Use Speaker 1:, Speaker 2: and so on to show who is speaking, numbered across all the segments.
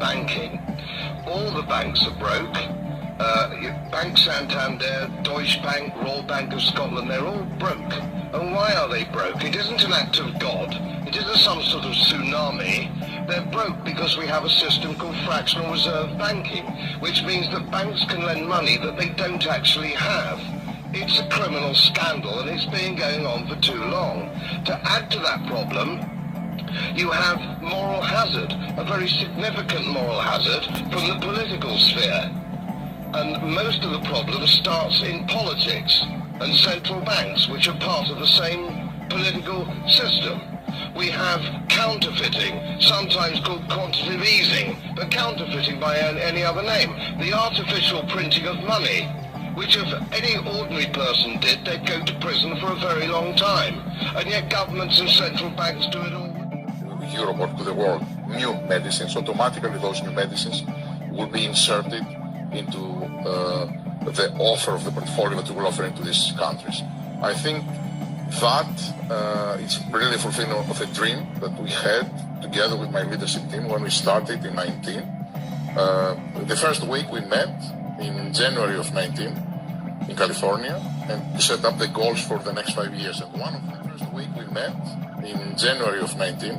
Speaker 1: banking. All the banks are broke. Bank Santander, Deutsche Bank, Royal Bank of Scotland, they're all broke. And why are they broke? It isn't an act of God. It isn't some sort of tsunami. They're broke because we have a system called fractional reserve banking, which means that banks can lend money that they don't actually have. It's a criminal scandal, and it's been going on for too long. To add to that problem, you have moral hazard, a very significant moral hazard from the political sphere. And most of the problem starts in politics and central banks, which are part of the same political system. We have counterfeiting, sometimes called quantitative easing, but counterfeiting by any other name. The artificial printing of money, which if any ordinary person did, they'd go to prison for a very long time. And yet governments and central banks do it all.
Speaker 2: Europe or to the world, new medicines, automatically those new medicines will be inserted into the offer of the portfolio that we will offer into these countries. I think that it's really fulfilling of a dream that we had together with my leadership team when we started in 19. The first week we met in January of 19 in California and to set up the goals for the next 5 years. And one of the first week we met in January of 19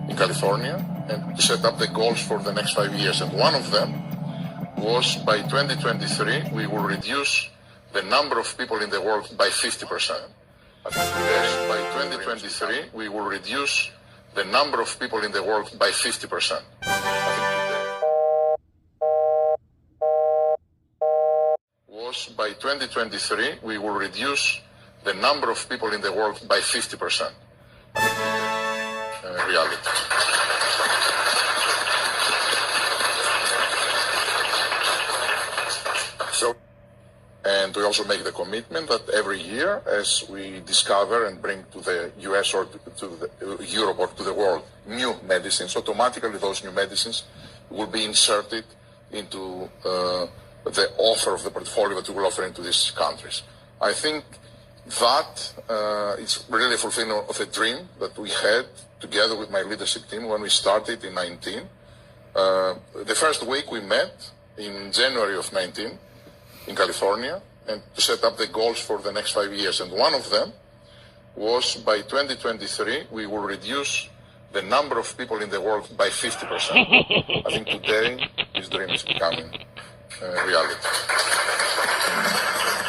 Speaker 2: in California and to set up the goals for the next 5 years. And one of them was by 2023 we will reduce the number of people in the world by 50%. Yes, by 2023 we will reduce the number of people in the world by 50%. Was by 2023 we will reduce the number of people in the world by 50%. Reality. So, and we also make the commitment that every year, as we discover and bring to the US or to Europe or to the world new medicines, automatically those new medicines will be inserted into the offer of the portfolio that we will offer into these countries. I think that it's really fulfilling of a dream that we had together with my leadership team when we started in 19. The first week we met in January of 19 in California and to set up the goals for the next 5 years. And one of them was by 2023 we will reduce the number of people in the world by 50%. I think today this dream is becoming reality.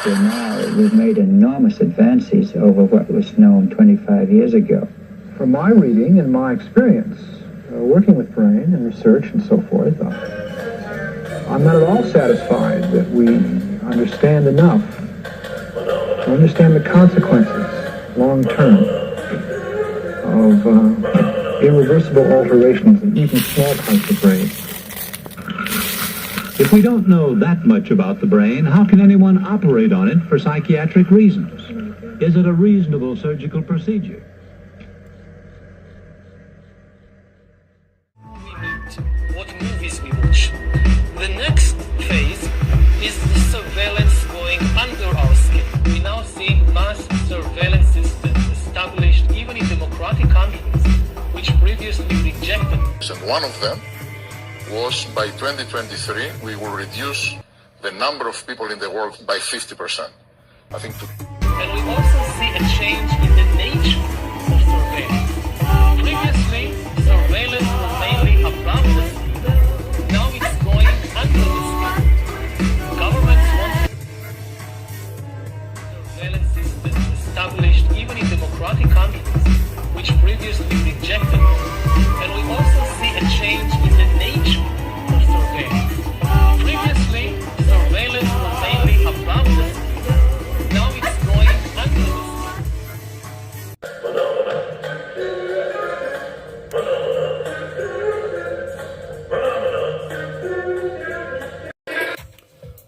Speaker 3: So now we've made enormous advances over what was known 25 years ago.
Speaker 4: From my reading and my experience, working with brain and research and so forth, I'm not at all satisfied that we understand enough to understand the consequences, long term, of irreversible alterations in even small parts of brain.
Speaker 5: If we don't know that much about the brain, how can anyone operate on it for psychiatric reasons? Is it a reasonable surgical procedure?
Speaker 6: What movies we watch. The next phase is the surveillance going under our skin. We now see mass surveillance systems established even in democratic countries, which previously rejected.
Speaker 2: And one of them was by 2023 we will reduce the number of people in the world by 50%. I think.
Speaker 6: And we also see a change in the nature of surveillance. Previously, surveillance was mainly above the skin. Now it's going under the skin. Governments want surveillance systems established even in democratic countries, which previously rejected them. And we also see a change in the nature of surveillance. Previously, surveillance was mainly above the skin. Now it's going under the skin.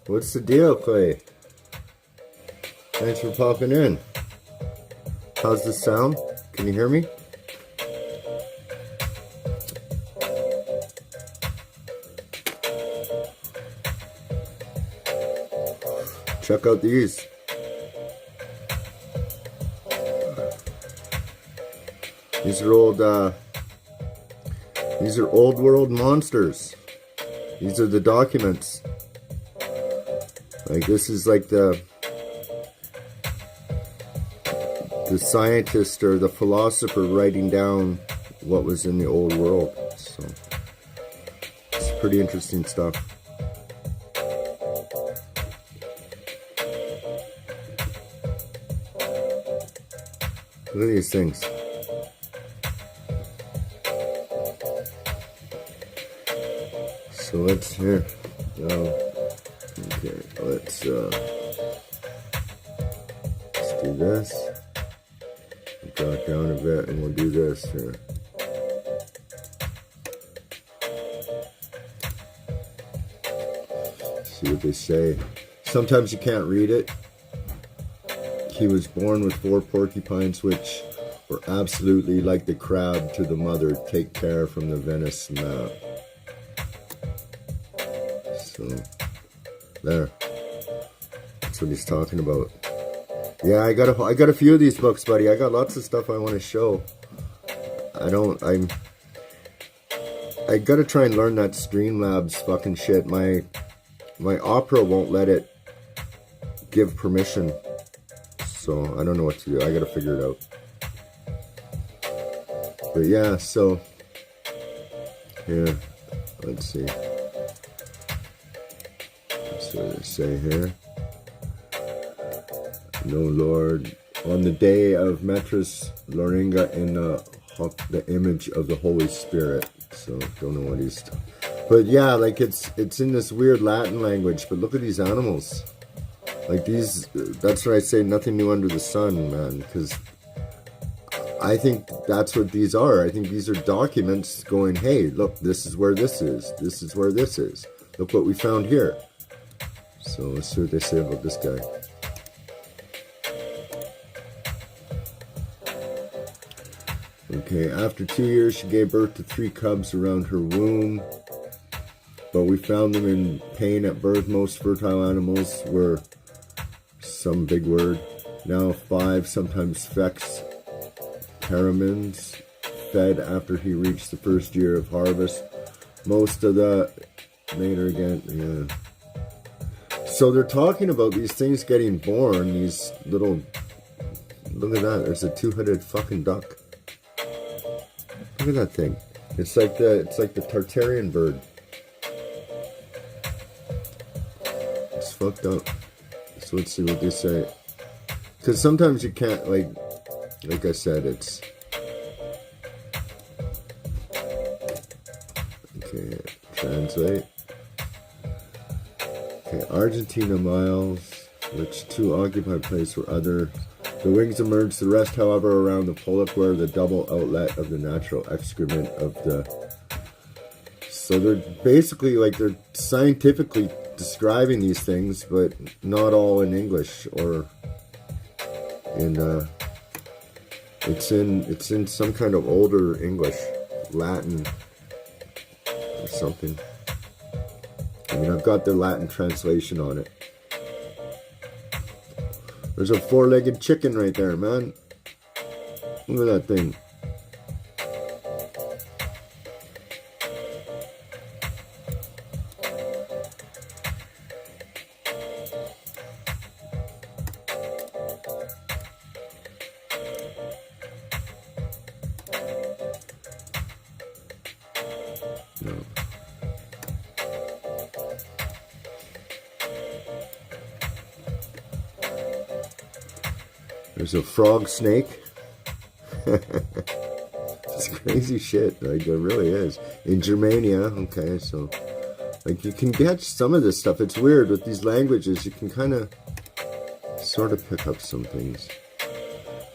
Speaker 7: What's the deal, Clay? Thanks for popping in. How's the sound? Can you hear me? Check out these. These are old These are old world monsters. These are the documents. Like, this is like the scientist or the philosopher writing down what was in the old world. So it's pretty interesting stuff. Look at these things. So let's here. Okay, let's do this. Drop down a bit, and we'll do this here. See what they say. Sometimes you can't read it. He was born with 4 porcupines, which were absolutely like the crab to the mother. Take care from the Venice map. So, there. That's what he's talking about. Yeah, I got a few of these books, buddy. I got lots of stuff I want to show. I gotta try and learn that Streamlabs fucking shit. My Opera won't let it give permission. So, I don't know what to do. I gotta figure it out. But yeah, so, here, let's see. That's what they say here. No, Lord, on the day of Metris Loringa in the image of the Holy Spirit. So, don't know what he's talking. But yeah, like it's in this weird Latin language. But look at these animals. Like these, that's what I say, nothing new under the sun, man. Because I think that's what these are. I think these are documents going, hey, look, this is where this is. This is where this is. Look what we found here. So let's see what they say about this guy. Okay, after 2 years, she gave birth to 3 cubs around her womb. But we found them in pain at birth. Most fertile animals were some big word. Now 5, sometimes fex, paramins, fed after he reached the first year of harvest. Most of the later again, yeah. So they're talking about these things getting born, these little, look at that, there's a 2-headed fucking duck. Look at that thing. It's like the Tartarian bird. It's fucked up. So let's see what they say. Because sometimes you can't, like I said, it's... Okay, translate. Okay, Argentina miles, which 2 occupied place were other. The wings emerged, the rest, however, around the pollock were the double outlet of the natural excrement of the... So they're basically, they're scientifically describing these things, but not all in English, or in, it's in some kind of older English, Latin, or something. I mean, I've got the Latin translation on it. There's a 4-legged chicken right there, man. Look at that thing. No. There's a frog snake. It's crazy shit. Like, it really is. In Germania, okay, so like you can get some of this stuff. It's weird with these languages. You can kind of sort of pick up some things.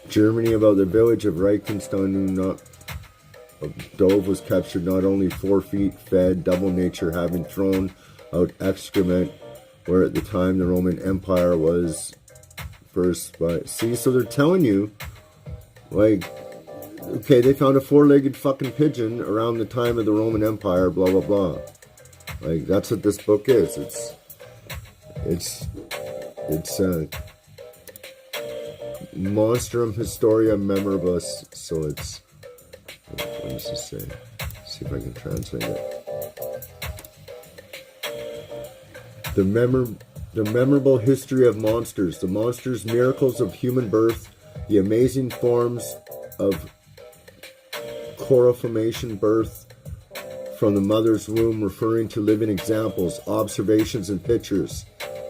Speaker 7: Germany, about the village of Reichenstein, not a dove was captured, not only 4 feet fed, double nature having thrown out excrement, where at the time the Roman Empire was first. But see, so they're telling you, like, okay, they found a 4-legged fucking pigeon around the time of the Roman Empire, blah blah blah. Like, that's what this book is. It's Monstrum Historia Memorabilis. So it's, what does it say? see if I can translate it. The memorable history of monsters. The monsters, miracles of human birth. The amazing forms of choroformation birth from the mother's womb, referring to living examples, observations, and pictures.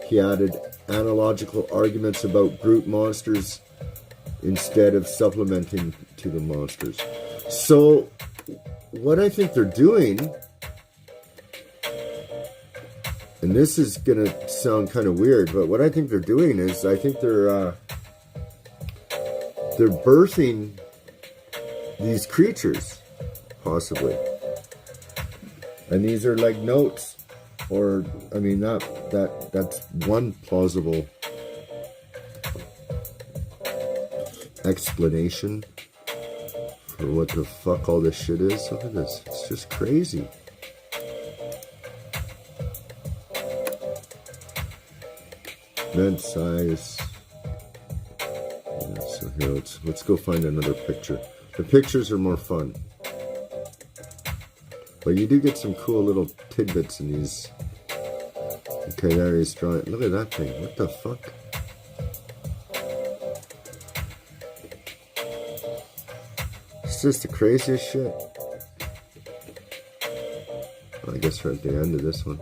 Speaker 7: He added analogical arguments about brute monsters instead of supplementing to the monsters. So, what I think they're doing, and this is going to sound kind of weird, but what I think they're doing is, I think they're birthing these creatures, possibly. And these are like notes, or, I mean, that's one plausible explanation for what the fuck all this shit is. Look at this. It's just crazy. Vent size. Yeah, so here, let's go find another picture. The pictures are more fun. But you do get some cool little tidbits in these. Okay, there he's drawing. Look at that thing. What the fuck? It's just the craziest shit. Well, I guess we're at the end of this one.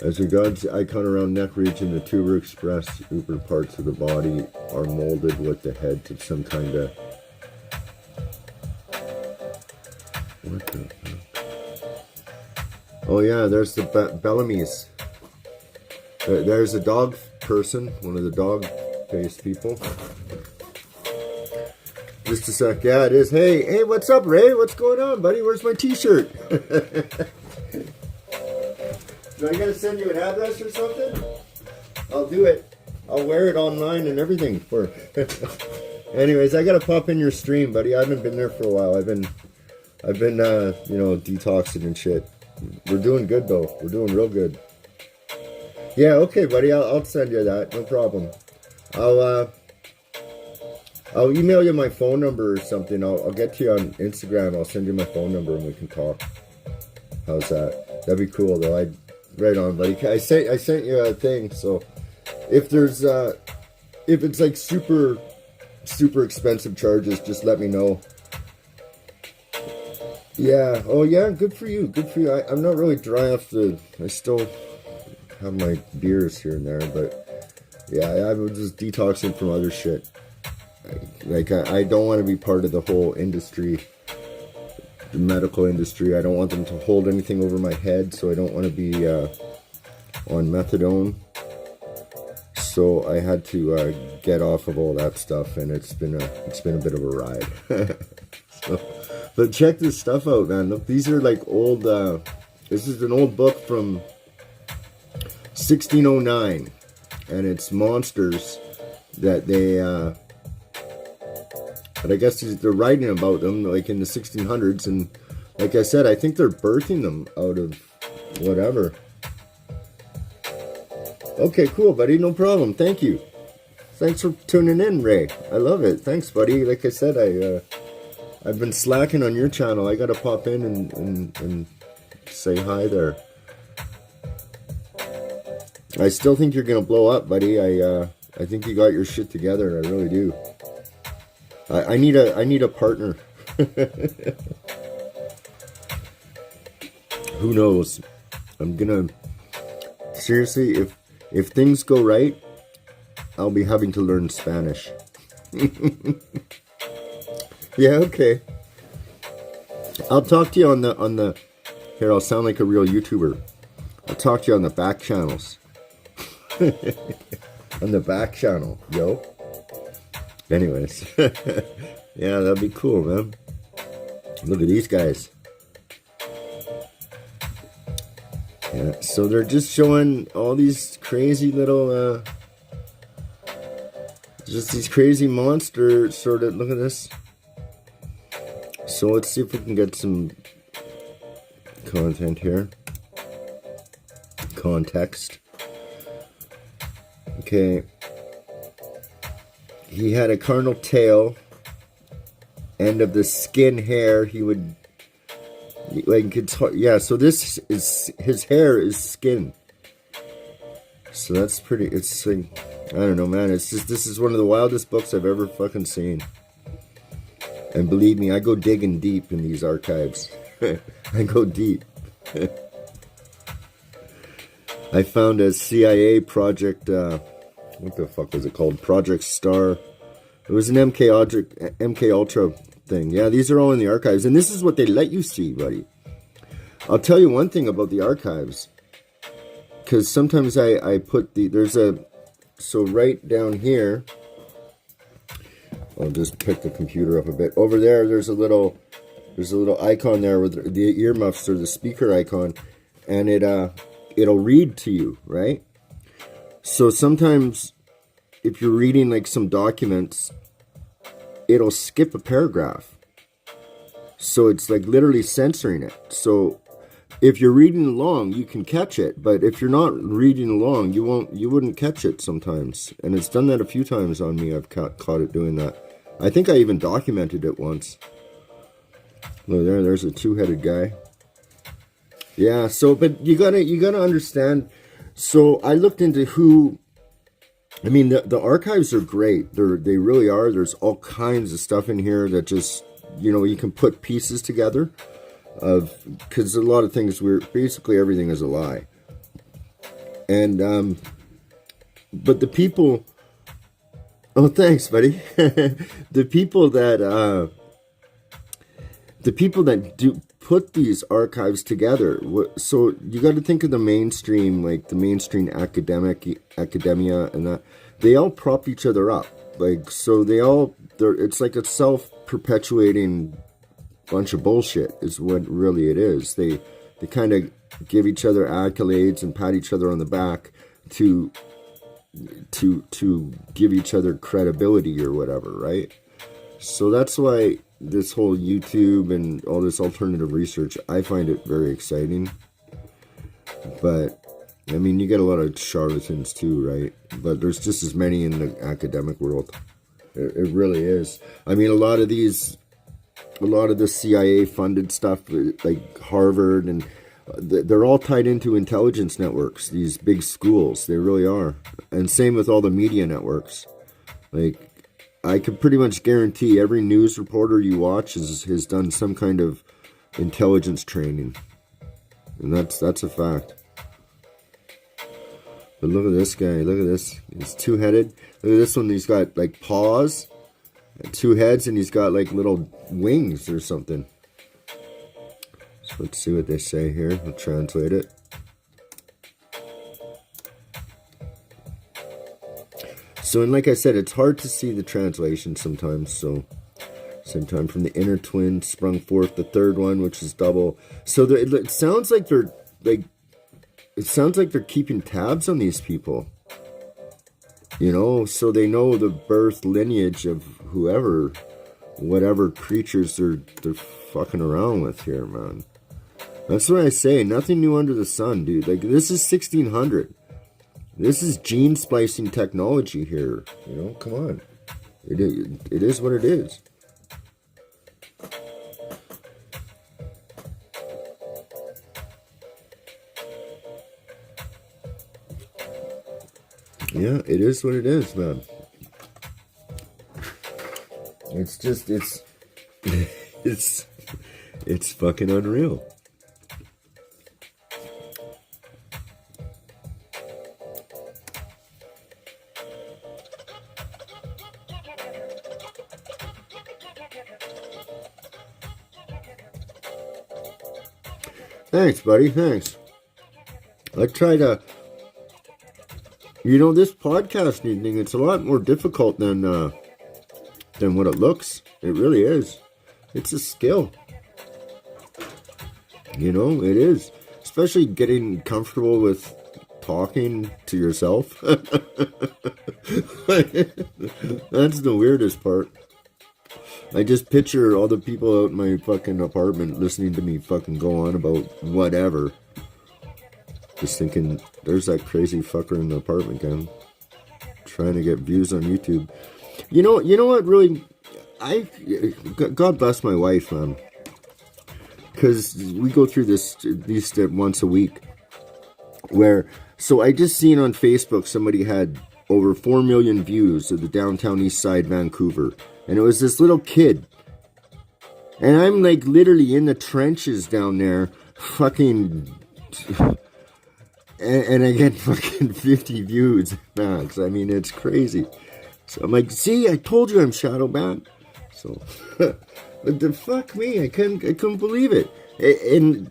Speaker 7: As regards the icon around neck region, the tuber express upper parts of the body are molded with the heads of some kind of... What the fuck? Oh yeah, there's the Bellamy's. There's a dog person, one of the dog-faced people. Just a sec. Yeah, it is. Hey, what's up, Ray? What's going on, buddy? Where's my t-shirt? Do I gotta send you an address or something? I'll do it. I'll wear it online and everything for. Anyways, I gotta pop in your stream, buddy. I haven't been there for a while. I've been, detoxing and shit. We're doing good though. We're doing real good. Yeah, okay, buddy. I'll send you that. No problem. I'll email you my phone number or something. I'll get to you on Instagram. I'll send you my phone number and we can talk. How's that? That'd be cool though. Right on, buddy. I sent you a thing, so if there's if it's like super expensive charges, just let me know. Yeah. Oh yeah. Good for you. Good for you. I'm not really dry off the. I still have my beers here and there, but yeah, I'm just detoxing from other shit. Like I don't want to be part of the whole industry. The medical industry. I don't want them to hold anything over my head, so I don't want to be on methadone. So I had to get off of all that stuff, and it's been a bit of a ride. But check this stuff out, man. Look, these are like old. This is an old book from 1609, and it's monsters that they. But I guess they're writing about them like in the 1600s, and like I said, I think they're birthing them out of whatever. Okay, cool, buddy. No problem. Thank you. Thanks for tuning in, Ray. I love it. Thanks, buddy. Like I said, I've been slacking on your channel. I gotta pop in and say hi there. I still think you're gonna blow up, buddy. I think you got your shit together. I really do. I need a partner. Who knows? I'm gonna seriously, if things go right, I'll be having to learn Spanish. Yeah, okay. I'll talk to you on the here, I'll sound like a real YouTuber. I'll talk to you on the back channels. On the back channel, yo. Anyways, yeah, that'd be cool, man. Look at these guys. Yeah, so they're just showing all these crazy little Just these crazy monsters sort of, look at this. So let's see if we can get some content here. Context. Okay. He had a carnal tail, and of the skin hair, he would, like, it's hard, yeah, so this is, his hair is skin. So that's pretty, it's like, I don't know, man, it's just, this is one of the wildest books I've ever fucking seen. And believe me, I go digging deep in these archives. I go deep. I found a CIA project, what the fuck was it called? Project Star. It was an MK Ultra thing. Yeah, these are all in the archives. And this is what they let you see, buddy. I'll tell you one thing about the archives. Because sometimes I put the, there's a, so right down here, I'll just pick the computer up a bit. Over there, there's a little icon there with the earmuffs or the speaker icon. And it'll read to you, right? So sometimes if you're reading like some documents, it'll skip a paragraph. So it's like literally censoring it. So if you're reading along, you can catch it, but if you're not reading along, you wouldn't catch it sometimes. And it's done that a few times on me. I've caught it doing that. I think I even documented it once. Look there, there's a two-headed guy. Yeah, so but you gotta understand. So I looked into who, I mean, the archives are great. They really are. There's all kinds of stuff in here that just, you know, you can put pieces together of, because a lot of things, basically everything is a lie. And, but the people, oh, thanks, buddy. The people that do put these archives together, so you got to think of the mainstream, like the mainstream academia and that, they all prop each other up, like, so it's like a self-perpetuating bunch of bullshit is what really it is. They kind of give each other accolades and pat each other on the back to give each other credibility or whatever, right? So that's why this whole YouTube and all this alternative research, I find it very exciting. But I mean, you get a lot of charlatans too, right? But there's just as many in the academic world. It really is. I mean, a lot of the CIA funded stuff, like Harvard, and they're all tied into intelligence networks, these big schools. They really are. And same with all the media networks. Like, I can pretty much guarantee every news reporter you watch has done some kind of intelligence training. And that's a fact. But look at this guy. Look at this. He's two-headed. Look at this one. He's got like paws, and two heads, and he's got like little wings or something. So let's see what they say here. I'll translate it. So, and like I said, it's hard to see the translation sometimes. So, sometime from the inner twin sprung forth the third one, which is double. So it sounds like they're like, it sounds like they're keeping tabs on these people. You know, so they know the birth lineage of whatever creatures they're fucking around with here, man. That's what I say. Nothing new under the sun, dude. Like, this is 1600. This is gene splicing technology here. You know, come on. It is what it is. Yeah, it is what it is, man. It's just, it's fucking unreal. Thanks, buddy. Thanks. I try to, you know, this podcasting thing, it's a lot more difficult than what it looks. It really is. It's a skill. You know, it is. Especially getting comfortable with talking to yourself. That's the weirdest part. I just picture all the people out in my fucking apartment listening to me fucking go on about whatever. Just thinking, there's that crazy fucker in the apartment again, trying to get views on YouTube. You know what really, God bless my wife, man. Because we go through these steps once a week. So I just seen on Facebook somebody had over 4 million views of the downtown east side Vancouver. And it was this little kid. And I'm like literally in the trenches down there, fucking... And I get fucking 50 views max. I mean, it's crazy. So I'm like, see, I told you I'm shadow banned. So, but the fuck me, I couldn't believe it. And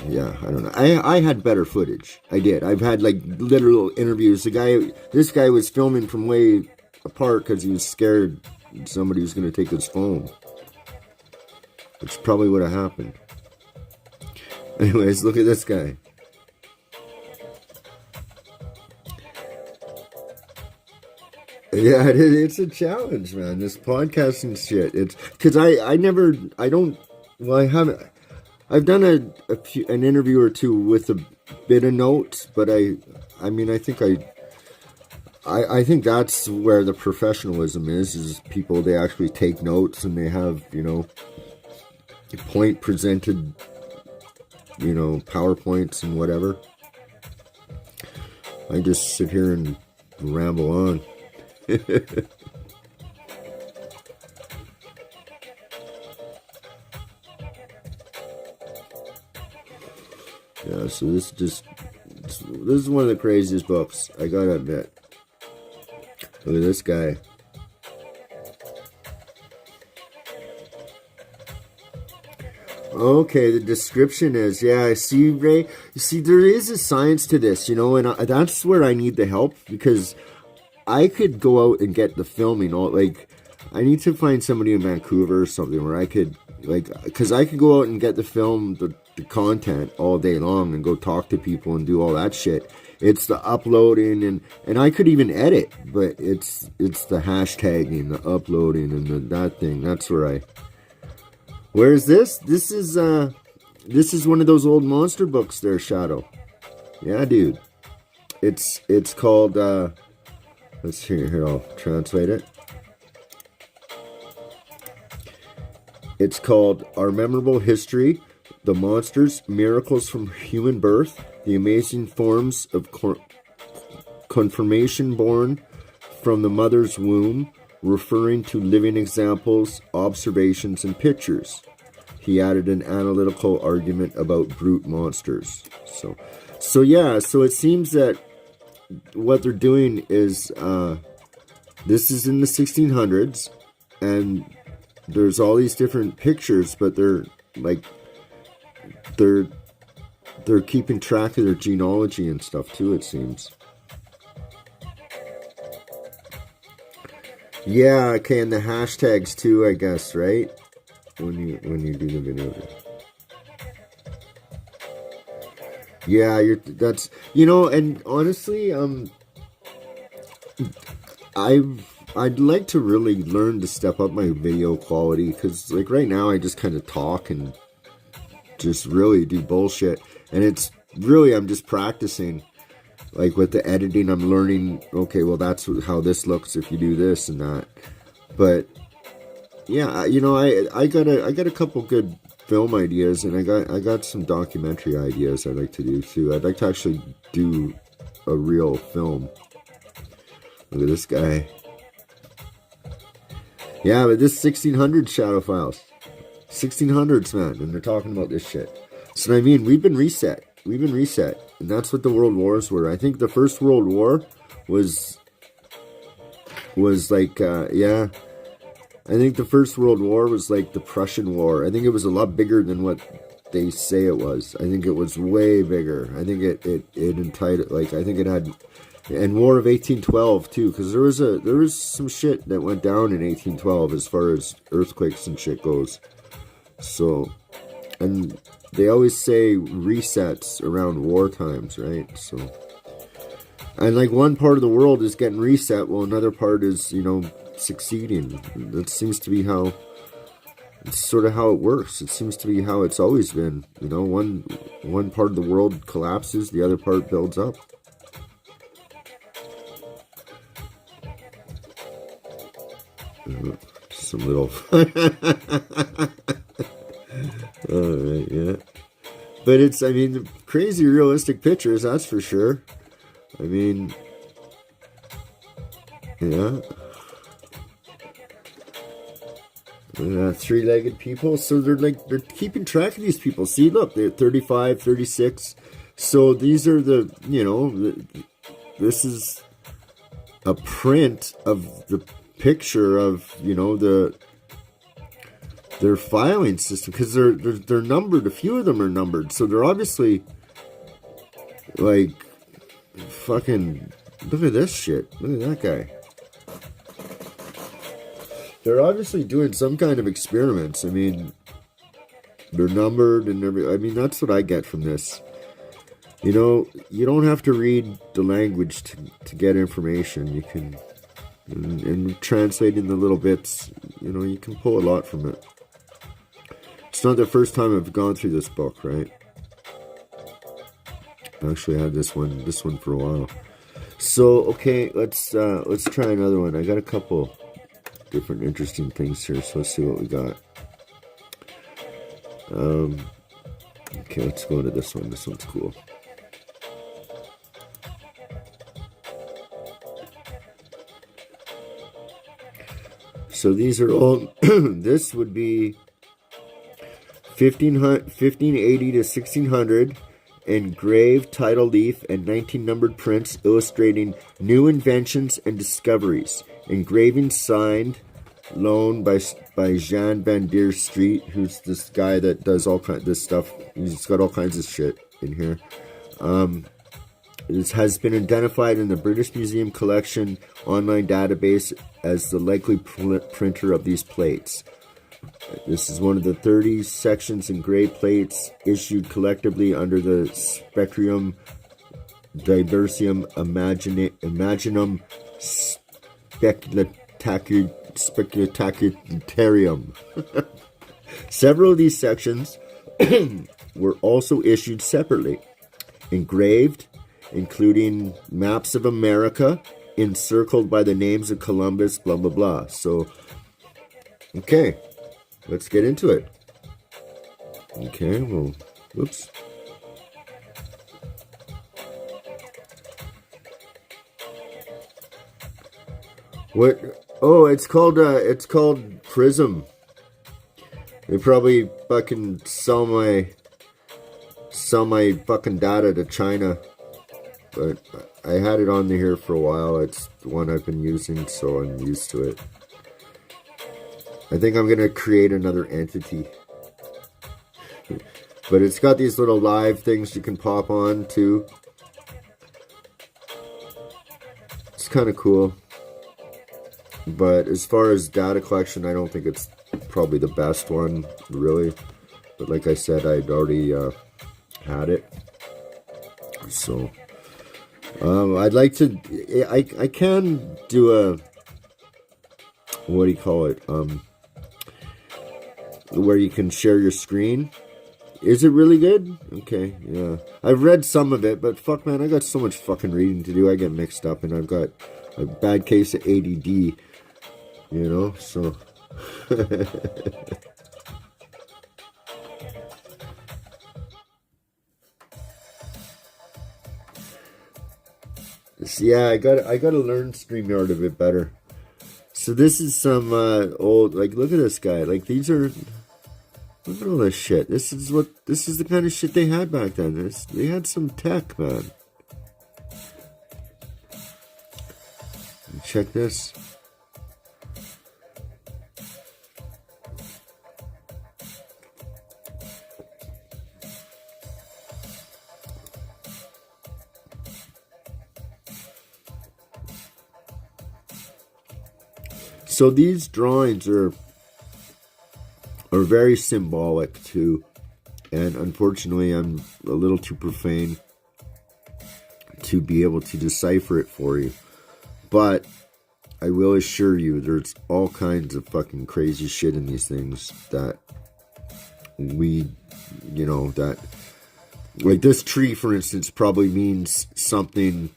Speaker 7: yeah, I don't know. I had better footage. I did. I've had like literal interviews. This guy was filming from way apart because he was scared somebody was going to take his phone. Which probably would have happened. Anyways, look at this guy. Yeah, it's a challenge, man. This podcasting shit. It's because I've done an interview or two with a bit of notes, but I think that's where the professionalism is people, they actually take notes and they have, point presented, PowerPoints and whatever. I just sit here and ramble on. Yeah, so this is one of the craziest books, I gotta admit. Look at this guy. Okay, the description is, yeah, I see, Ray. You see, there is a science to this, and that's where I need the help, because I could go out and get the filming. I need to find somebody in Vancouver or something where I could, because I could go out and get the film, the content all day long and go talk to people and do all that shit. It's the uploading and I could even edit, but it's the hashtagging, the uploading, and that thing. That's where Where is this? This is one of those old monster books there, Shadow. Yeah, dude. It's called, let's see here, I'll translate it. It's called Our Memorable History, The Monsters, Miracles from Human Birth, The Amazing Forms of Confirmation Born from the Mother's Womb, referring to living examples, observations, and pictures. He added an analytical argument about brute monsters. So it seems that what they're doing is, this is in the 1600s, and there's all these different pictures, but they're keeping track of their genealogy and stuff too, it seems. Yeah, okay, and the hashtags too, I guess, right? When you do the video. Yeah, and honestly, I'd like to really learn to step up my video quality, because right now I just kind of talk and just really do bullshit, and it's really, I'm just practicing. With the editing, I'm learning, okay, well, that's how this looks if you do this and that. But yeah, I got a couple good film ideas, and I got some documentary ideas I'd like to do too. I'd like to actually do a real film. Look at this guy. Yeah, but this 1600 Shadow Files. 1600s, man, and they're talking about this shit. So I mean, we've been reset, and that's what the world wars were. I think the first world war was I think the First World War was like the Prussian War. I think it was a lot bigger than what they say it was. I think it was way bigger. I think it entitled, I think it had, and War of 1812 too, because there was some shit that went down in 1812 as far as earthquakes and shit goes. So and they always say resets around war times, right? So, and like one part of the world is getting reset, while another part is, you know, succeeding. That seems to be how, it's sort of how it works. It seems to be how it's always been. You know, one part of the world collapses, the other part builds up. Some little alright, yeah. But it's, I mean, crazy realistic pictures, that's for sure. I mean, yeah. Three-legged people. So they're keeping track of these people. See, look, they're 35, 36. So these are the, you know, this is a print of the picture of, you know, their filing system, because they're numbered. A few of them are numbered, so they're obviously like fucking. Look at this shit. Look at that guy. They're obviously doing some kind of experiments. I mean, they're numbered and everything. I mean, that's what I get from this. You know, you don't have to read the language to get information. You can. And translating the little bits, you know, you can pull a lot from it. It's not the first time I've gone through this book, right? I actually had this one for a while. So, okay, let's try another one. I got a couple different interesting things here, so let's see what we got. Okay, let's go to this one. This one's cool. So these are all, this would be 1580 to 1600, engraved title leaf and 19 numbered prints illustrating new inventions and discoveries. Engraving signed, loaned by Jean Van Der Street, who's this guy that does all kinds of this stuff. He's got all kinds of shit in here. It has been identified in the British Museum collection online database as the likely printer of these plates. This is one of the 30 sections engraved plates issued collectively under the Spectrum Diversum Imaginum Speculataritarium. Several of these sections were also issued separately, engraved, including maps of America, encircled by the names of Columbus, blah, blah, blah. So, okay, let's get into it. Okay, well, whoops. What? Oh, it's called Prism. They probably fucking sell my fucking data to China. But I had it on here for a while. It's the one I've been using, so I'm used to it. I think I'm going to create another entity. But it's got these little live things you can pop on, too. It's kind of cool. But as far as data collection, I don't think it's probably the best one, really. But like I said, I'd already had it. So... I'd like to, I can do a, what do you call it, where you can share your screen. Is it really good? Okay, yeah. I've read some of it, but fuck man, I got so much fucking reading to do, I get mixed up, and I've got a bad case of ADD, you know, so... Yeah, I gotta learn StreamYard a bit better. So this is some old, like, look at this guy. Like, these are, look at all this shit. This is the kind of shit they had back then. They had some tech, man. Check this. So these drawings are very symbolic to And unfortunately, I'm a little too profane to be able to decipher it for you. But I will assure you, there's all kinds of fucking crazy shit in these things that that, like this tree, for instance, probably means something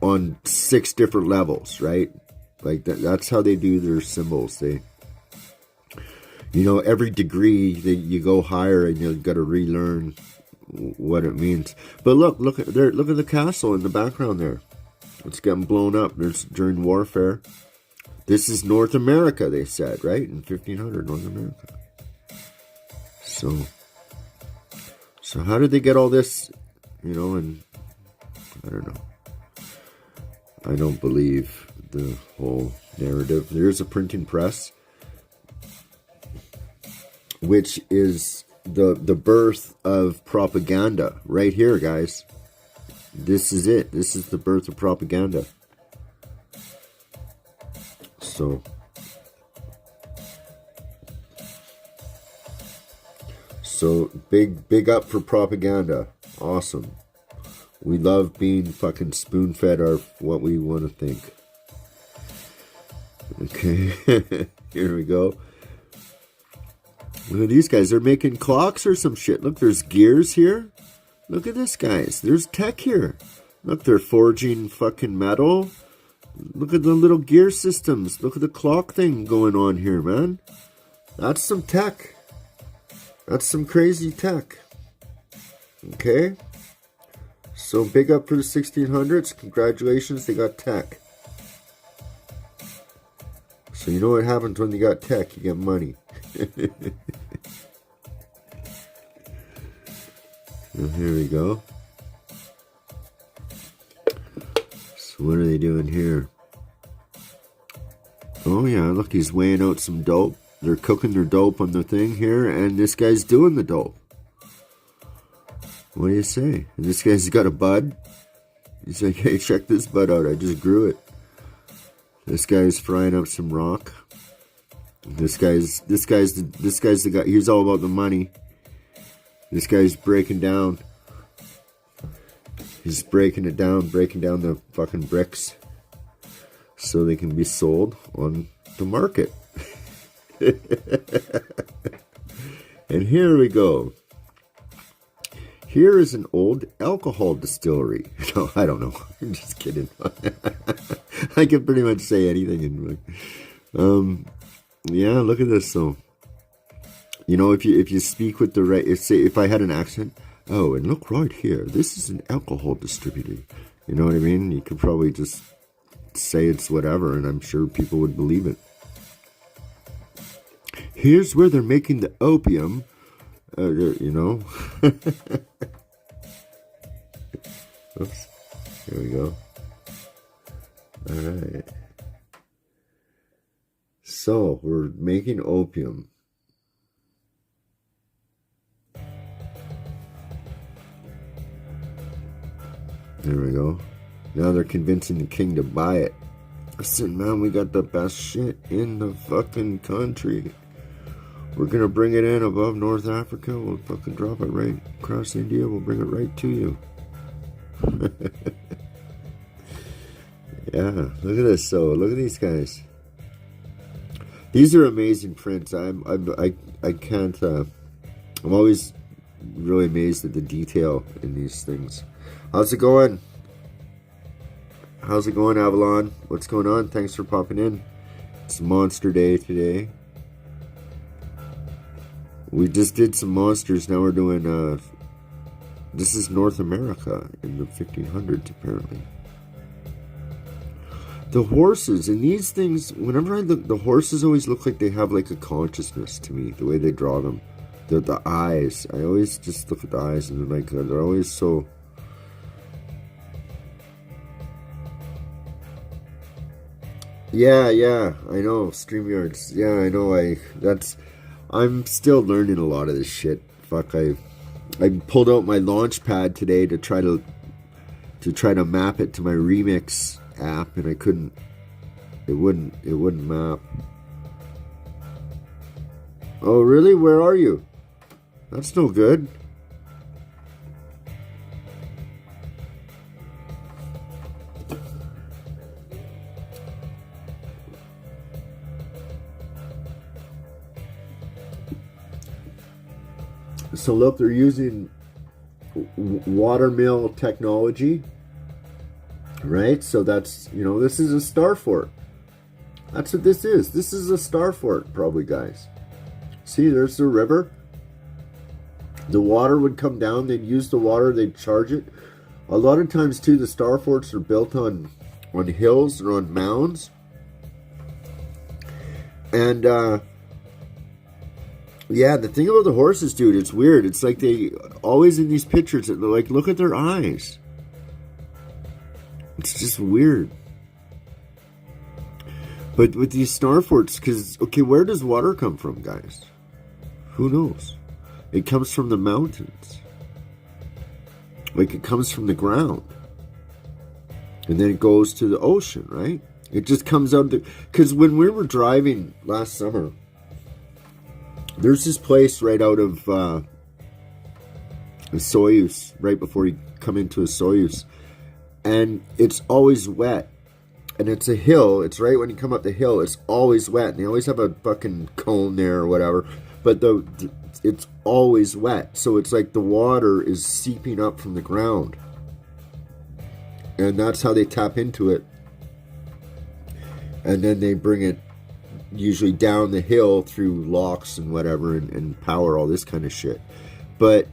Speaker 7: on 6 different levels, right? Like that's how they do their symbols. They, every degree that you go higher and you've got to relearn what it means. But look at the castle in the background there. It's getting blown up. There's during warfare. This is North America, they said, right? In 1500, North America. So how did they get all this, and I don't know. I don't believe the whole narrative. There's a printing press, which is the birth of propaganda right here, guys. This is it. This is the birth of propaganda. So big up for propaganda. Awesome. We love being fucking spoon-fed what we want to think. Okay. Here we go. Look at these guys. They're making clocks or some shit. Look, there's gears here. Look at this, guys. There's tech here. Look, they're forging fucking metal. Look at the little gear systems. Look at the clock thing going on here, man. That's some tech. That's some crazy tech. Okay? So big up for the 1600s. Congratulations, they got tech. So you know what happens when you got tech? You get money. So here we go. So what are they doing here? Oh yeah, look, he's weighing out some dope. They're cooking their dope on the thing here, and this guy's doing the dope. What do you say? And this guy's got a bud. He's like, hey, check this bud out. I just grew it. This guy's frying up some rock. This guy's the guy. He's all about the money. This guy's breaking down. He's breaking down the fucking bricks so they can be sold on the market. And here we go. Here is an old alcohol distillery. No, I don't know. I'm just kidding. I can pretty much say anything. Yeah, look at this. So, if you speak with the right, if I had an accent, oh, and look right here, this is an alcohol distributor. You know what I mean? You could probably just say it's whatever, and I'm sure people would believe it. Here's where they're making the opium. Oops. Here we go. All right. So, we're making opium. There we go. Now they're convincing the king to buy it. I said, man, we got the best shit in the fucking country. We're gonna bring it in above North Africa. We'll fucking drop it right across India. We'll bring it right to you. Yeah, look at this. So, look at these guys. These are amazing prints. I can't. I'm always really amazed at the detail in these things. How's it going? How's it going, Avalon? What's going on? Thanks for popping in. It's Monster Day today. We just did some monsters. Now we're doing. This is North America in the 1500s, apparently. The horses and these things, whenever I look, the horses always look like they have like a consciousness to me, the way they draw them. The eyes. I always just look at the eyes and they're always so... Yeah, I know, StreamYards. Yeah, I know, I'm still learning a lot of this shit. Fuck, I pulled out my Launchpad today to try to map it to my Remix app, and I couldn't. It wouldn't map. Oh really? Where are you? That's no good. So look, they're using watermill technology, right? So that's, you know, this is a star fort. That's what this is. This is a star fort, probably, guys. See, there's the river. The water would come down. They'd use the water. They'd charge it. A lot of times, too, the star forts are built on hills or on mounds. And, yeah, the thing about the horses, dude, it's weird. It's like they always in these pictures, like, look at their eyes. It's just weird. But with these star forts, because, okay, where does water come from, guys? Who knows? It comes from the mountains. Like, it comes from the ground. And then it goes to the ocean, right? It just comes out of the... Because when we were driving last summer, there's this place right out of a Soyuz, right before you come into a Soyuz. And it's always wet. And it's a hill. It's right when you come up the hill. It's always wet. And they always have a fucking cone there or whatever. But it's always wet. So it's like the water is seeping up from the ground. And that's how they tap into it. And then they bring it usually down the hill through locks and whatever and power all this kind of shit. But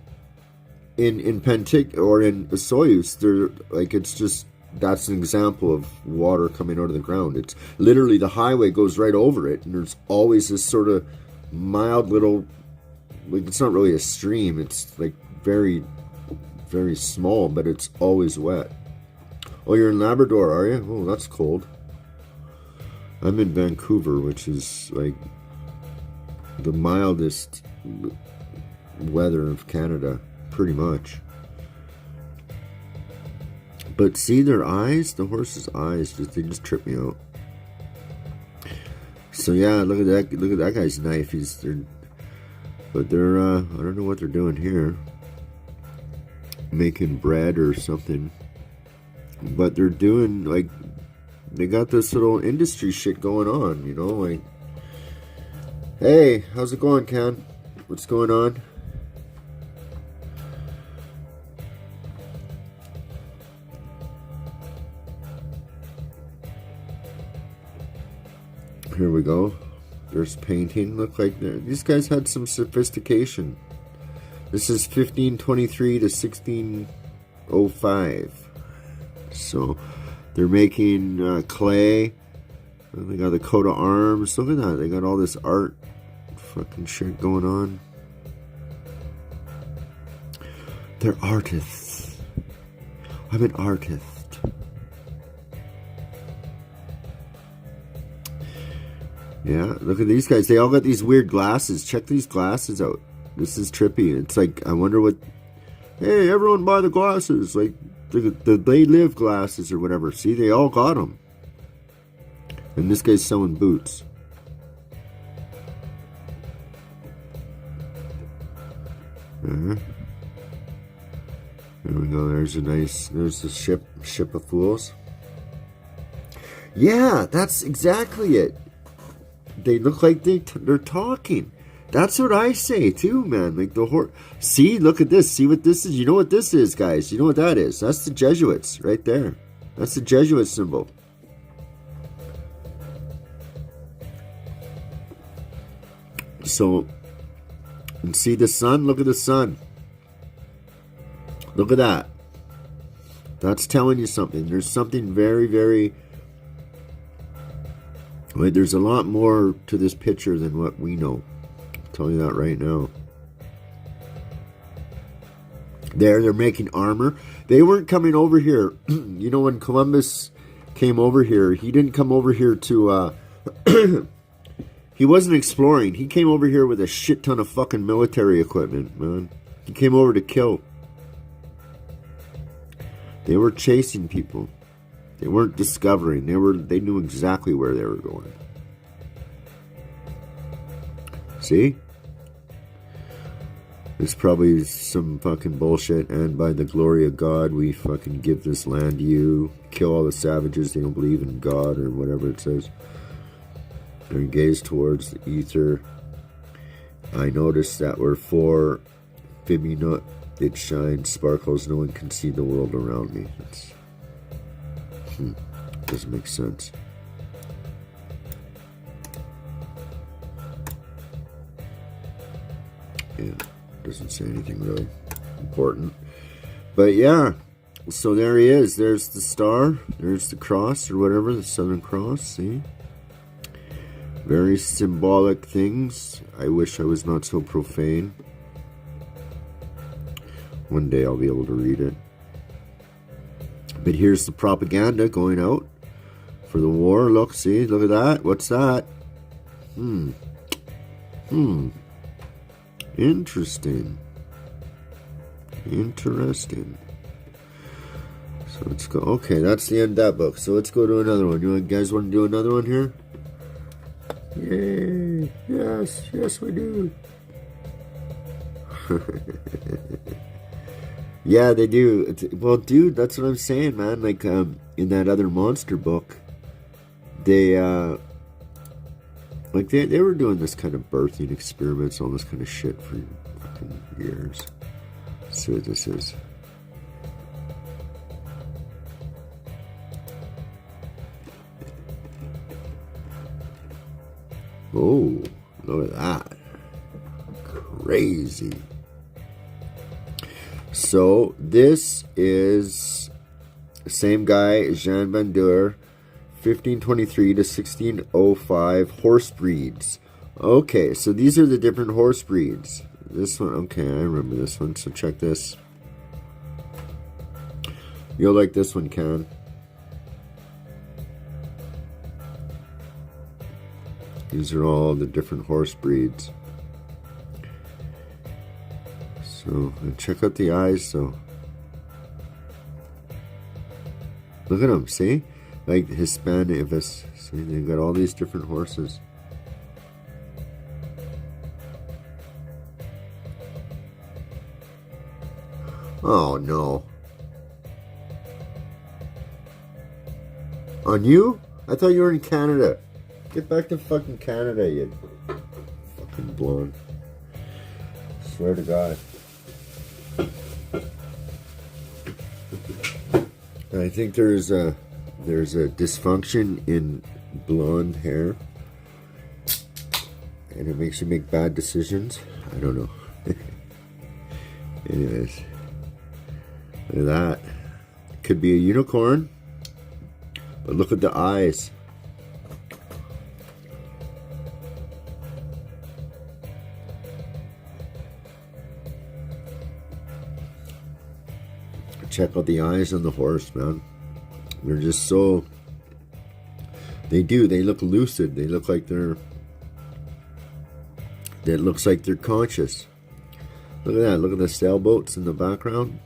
Speaker 7: in Pentic or in the Soyuz, they're like, it's just, that's an example of water coming out of the ground. It's literally the highway goes right over it, and there's always this sort of mild little, like, it's not really a stream, it's like very, very small, but it's always wet. Oh, you're in Labrador, are you? Oh, that's cold. I'm in Vancouver, which is like the mildest weather of Canada, pretty much. But see their eyes? The horse's eyes, they just trip me out. So yeah, look at that guy's knife. But they're I don't know what they're doing here. Making bread or something. But they're doing, like, they got this little industry shit going on, you know, like, hey, how's it going, Ken? What's going on? Here we go. There's painting. Look like these guys had some sophistication. This is 1523 to 1605. So they're making clay. They got the coat of arms. Look at that. They got all this art fucking shit going on. They're artists. I'm an artist. Yeah, look at these guys. They all got these weird glasses. Check these glasses out. This is trippy. It's like, I wonder what... Hey, everyone buy the glasses. Like, the They Live glasses or whatever. See, they all got them. And this guy's selling boots. There we go. There's the ship of fools. Yeah, that's exactly it. They look like they're talking. That's what I say too, man. Like the horse. See, look at this. See what this is. You know what this is, guys. You know what that is. That's the Jesuits right there. That's the Jesuit symbol. So, and see the sun. Look at the sun. Look at that. That's telling you something. There's something very, very... Like, there's a lot more to this picture than what we know. I'll tell you that right now. They're making armor. They weren't coming over here. You know, when Columbus came over here, he didn't come over here to... he wasn't exploring. He came over here with a shit ton of fucking military equipment, man. He came over to kill. They were chasing people. They weren't discovering. They knew exactly where they were going. It's probably some fucking bullshit. And by the glory of God, we fucking give this land to you. Kill all the savages. They don't believe in God or whatever it says. And gaze towards the ether. I noticed that we're for Fiminut. It shines, sparkles. No one can see the world around me. It's, doesn't make sense. Yeah, doesn't say anything really important. But yeah, so there he is. There's the star. There's the cross or whatever, the Southern Cross. See? Very symbolic things. I wish I was not so profane. One day I'll be able to read it. But here's the propaganda going out for the war. Look, see? Look at that. What's that? Interesting. Interesting. So let's go. Okay, that's the end of that book. So let's go to another one. You guys want to do another one here? Yay! Yes, yes we do. Yeah, they do. Well, dude, that's what I'm saying, man. Like, in that other monster book, they were doing this kind of birthing experiments, all this kind of shit for fucking years. Let's see what this is. Oh, look at that. Crazy. So, this is the same guy, Jean Van Deur, 1523 to 1605 horse breeds. Okay, so these are the different horse breeds. This one, okay, I remember this one, so check this. You'll like this one, Ken. These are all the different horse breeds. So, check out the eyes, so. Look at them, see? Like Hispanivis. See, they've got all these different horses. Oh, no. On you? I thought you were in Canada. Get back to fucking Canada, you fucking blonde. Swear to God. I think there's a dysfunction in blonde hair, and it makes you make bad decisions. I don't know. Anyways, look at that. Could be a unicorn, but look at the eyes. Check out the eyes on the horse, man. They're just so... They look lucid. They look like they're... It looks like they're conscious. Look at that. Look at the sailboats in the background.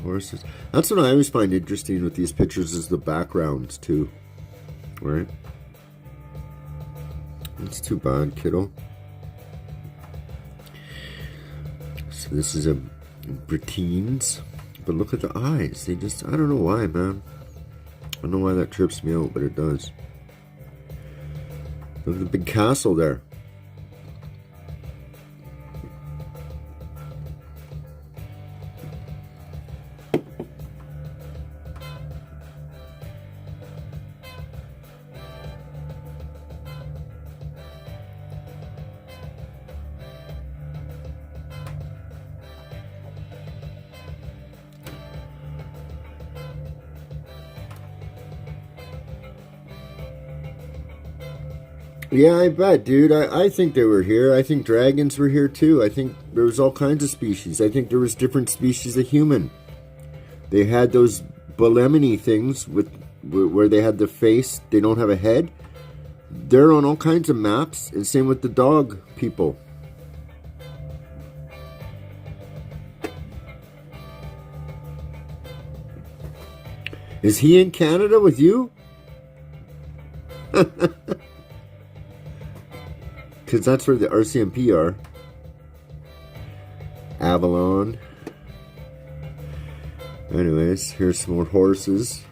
Speaker 7: Horses. That's what I always find interesting with these pictures is the backgrounds, too. Right? It's too bad, kiddo. So this is a Britines. But look at the eyes. They just... I don't know why, man. I don't know why that trips me out, but it does. Look at the big castle there. Yeah, I bet, dude. I think they were here. I think dragons were here too. I think there was all kinds of species. I think there was different species of human. They had those Balemini things where they had the face. They don't have a head. They're on all kinds of maps. And same with the dog people. Is he in Canada with you? Because that's where the RCMP are. Avalon. Anyways, here's some more horses.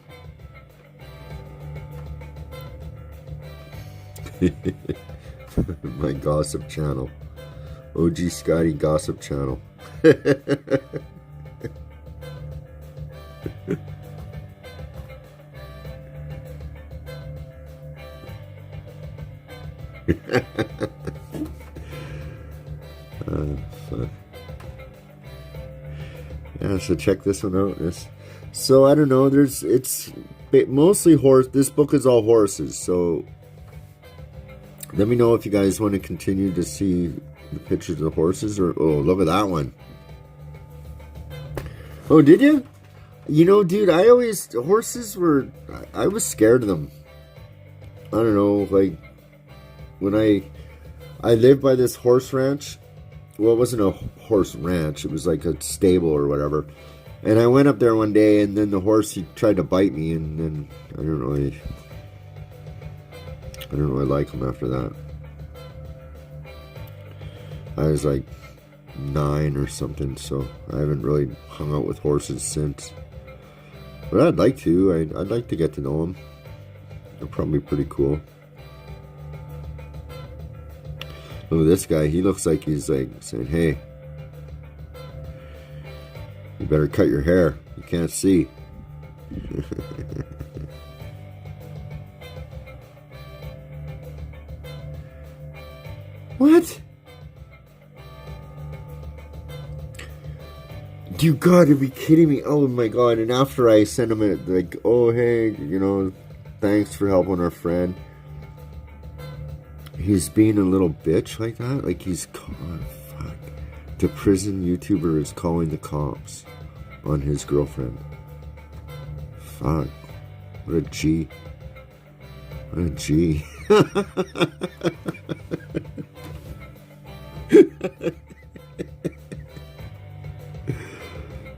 Speaker 7: My gossip channel. OG Scotty gossip channel. Fuck. Yeah, so check this one out. So I don't know. It's mostly horse. This book is all horses. So let me know if you guys want to continue to see the pictures of the horses, or oh, look at that one. Oh, did you? You know, dude, horses were, I was scared of them. I don't know, like when I lived by this horse ranch. Well, it wasn't a horse ranch. It was like a stable or whatever. And I went up there one day, and then the horse, he tried to bite me, and then I didn't really like him after that. I was like 9 or something, so I haven't really hung out with horses since. But I'd like to. I'd like to get to know them. They're probably pretty cool. Look at this guy. He looks like he's like saying, hey, you better cut your hair. You can't see. What? You gotta be kidding me. Oh my god. And after I sent him a, like, oh hey, you know, thanks for helping our friend, he's being a little bitch like that. Like he's, oh, fuck. The prison YouTuber is calling the cops on his girlfriend. Fuck. What a G. What a G.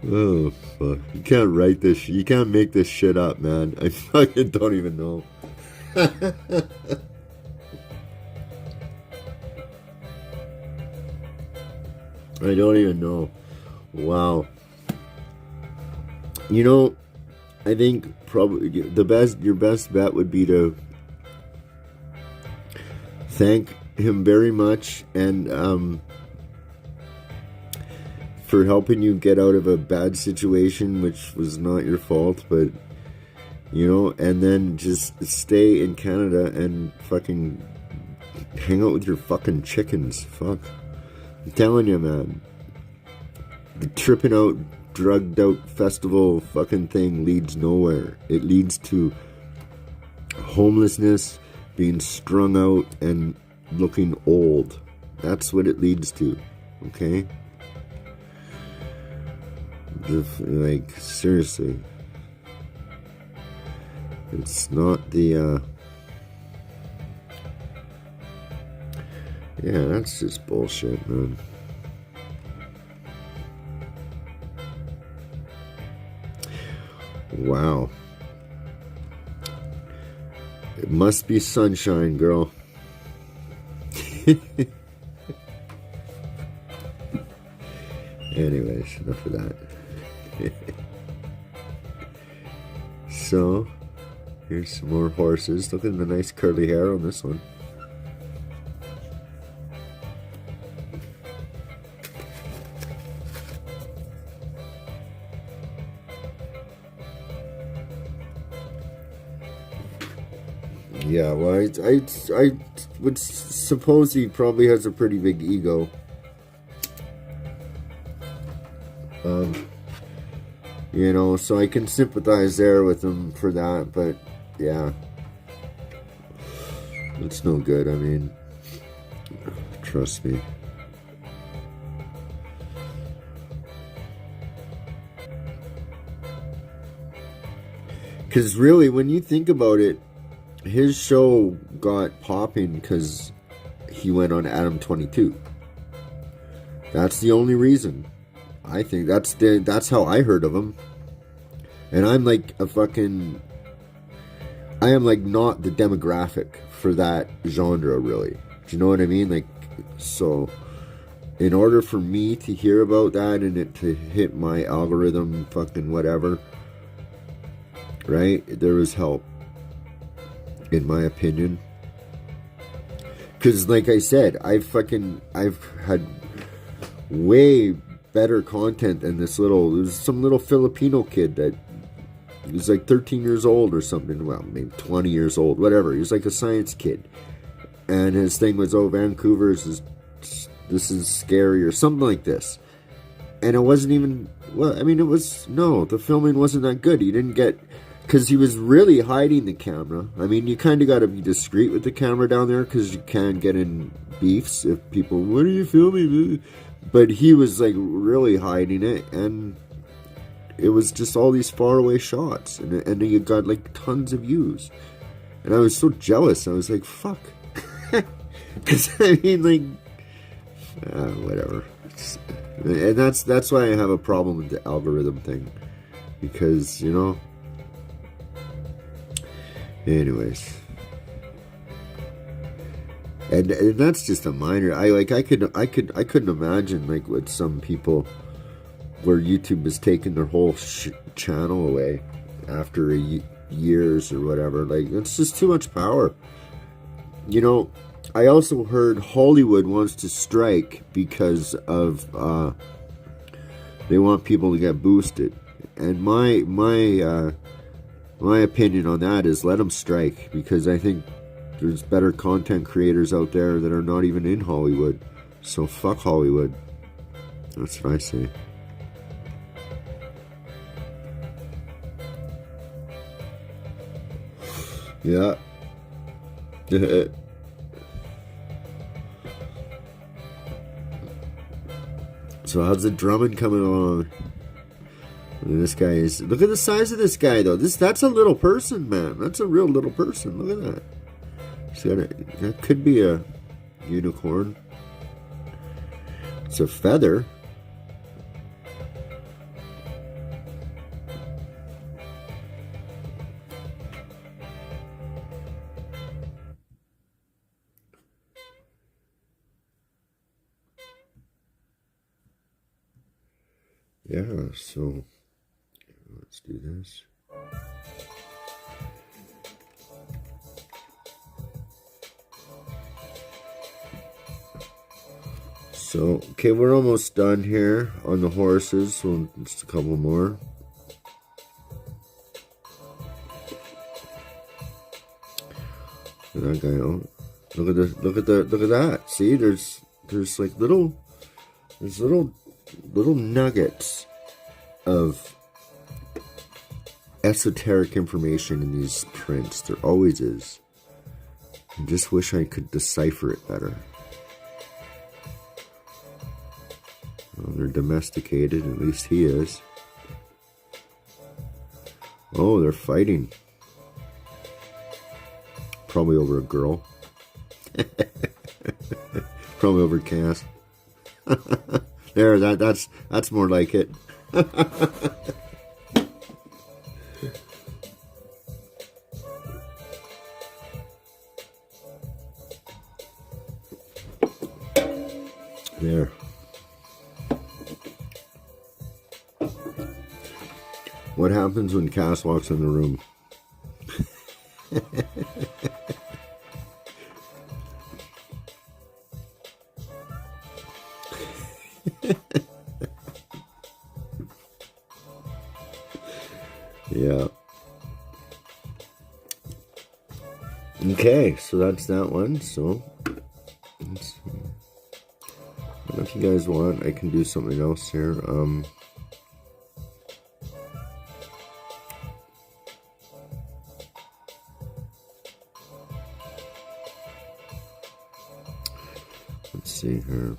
Speaker 7: Oh, fuck. You can't write this shit. You can't make this shit up, man. I fucking don't even know. I don't even know. Wow. You know, I think probably your best bet would be to thank him very much, and for helping you get out of a bad situation, which was not your fault, but you know, and then just stay in Canada and fucking hang out with your fucking chickens. Fuck. I'm telling you, man. The tripping out, drugged out festival fucking thing leads nowhere. It leads to homelessness, being strung out, and looking old. That's what it leads to. Okay? Like, seriously. It's not the, yeah, that's just bullshit, man. Wow. It must be sunshine, girl. Anyways, enough of that. So, here's some more horses. Look at the nice curly hair on this one. Yeah, well, I would suppose he probably has a pretty big ego. You know, so I can sympathize there with him for that, but yeah, it's no good. I mean, trust me. Because really, when you think about it, his show got popping because he went on Adam 22. That's the only reason. I think that's how I heard of him. And I'm like I am like not the demographic for that genre, really. Do you know what I mean? Like, so in order for me to hear about that and it to hit my algorithm, fucking whatever, right? There was help, in my opinion. Because, like I said, I've had way better content than this there's some little Filipino kid that was like 13 years old or something. Well, maybe 20 years old, whatever. He was like a science kid. And his thing was, oh, Vancouver is this is scary or something like this. And it wasn't even, well, I mean, the filming wasn't that good. He didn't get, because he was really hiding the camera. I mean, you kind of got to be discreet with the camera down there because you can get in beefs if people, what are you filming? But he was like really hiding it, and it was just all these faraway shots, and he got like tons of views. And I was so jealous. I was like, fuck. Because I mean, like, whatever. And that's why I have a problem with the algorithm thing, because, you know. Anyways, and that's just a minor. I couldn't imagine like with some people where YouTube has taken their whole channel away after years or whatever. Like, it's just too much power. You know, I also heard Hollywood wants to strike because of they want people to get boosted, and my opinion on that is let them strike, because I think there's better content creators out there that are not even in Hollywood. So fuck Hollywood. That's what I say. Yeah. So how's the drumming coming along? This guy is. Look at the size of this guy, though. That's a little person, man. That's a real little person. Look at that. That could be a unicorn. It's a feather. Yeah, so let's do this. So, okay, we're almost done here on the horses, so just a couple more. Look at that guy. Oh, look at that. See, there's like little nuggets of esoteric information in these prints. There always is. I just wish I could decipher it better. Well, they're domesticated, at least he is. Oh, they're fighting. Probably over a girl. Probably over Cass. There, that's more like it. There. What happens when Cass walks in the room? Yeah. Okay, so that's that one. So let's see. I don't know if you guys want, I can do something else here. Let's see here.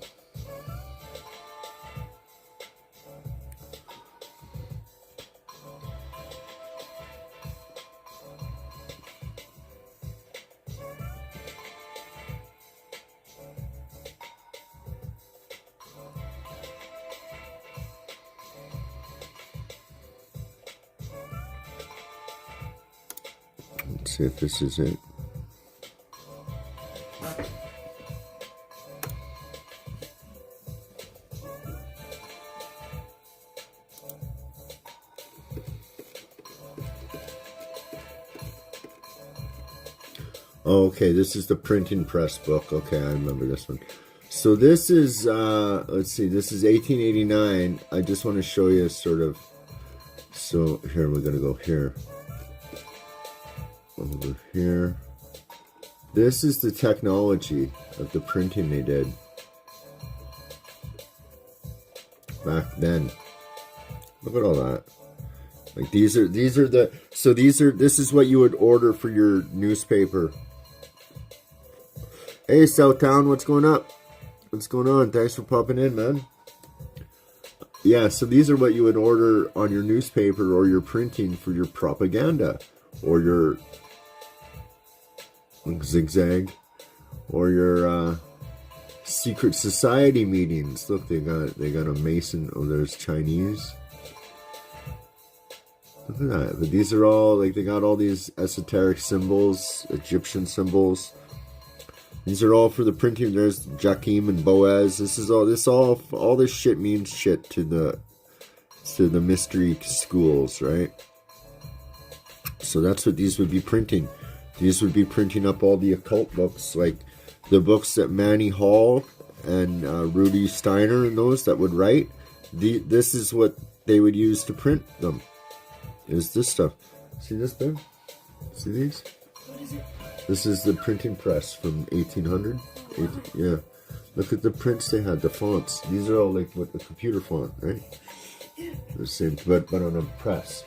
Speaker 7: Let's see if this is it. Oh, okay, this is the printing press book. Okay, I remember this one. So this is, let's see, this is 1889. I just want to show you sort of, so here, we're going to go here. Over here. This is the technology of the printing they did back then. Look at all that. Like this is what you would order for your newspaper. Hey, Southtown, what's going up? What's going on? Thanks for popping in, man. Yeah, so these are what you would order on your newspaper or your printing for your propaganda or your zigzag or your secret society meetings. Look, they got a Mason. Oh, there's Chinese. Look at that. But these are all, like, they got all these esoteric symbols, Egyptian symbols. These are all for the printing. There's Jakim and Boaz. All this shit means shit to the mystery schools, right? So that's what these would be printing. These would be printing up all the occult books, like the books that Manny Hall and Rudy Steiner and those that would write. This is what they would use to print them. Is this stuff. See this thing? See these?
Speaker 8: What is it?
Speaker 7: This is the printing press from 1800. Yeah. Look at the prints they had, the fonts. These are all like what the computer font, right?
Speaker 8: Yeah.
Speaker 7: The same, but on a press.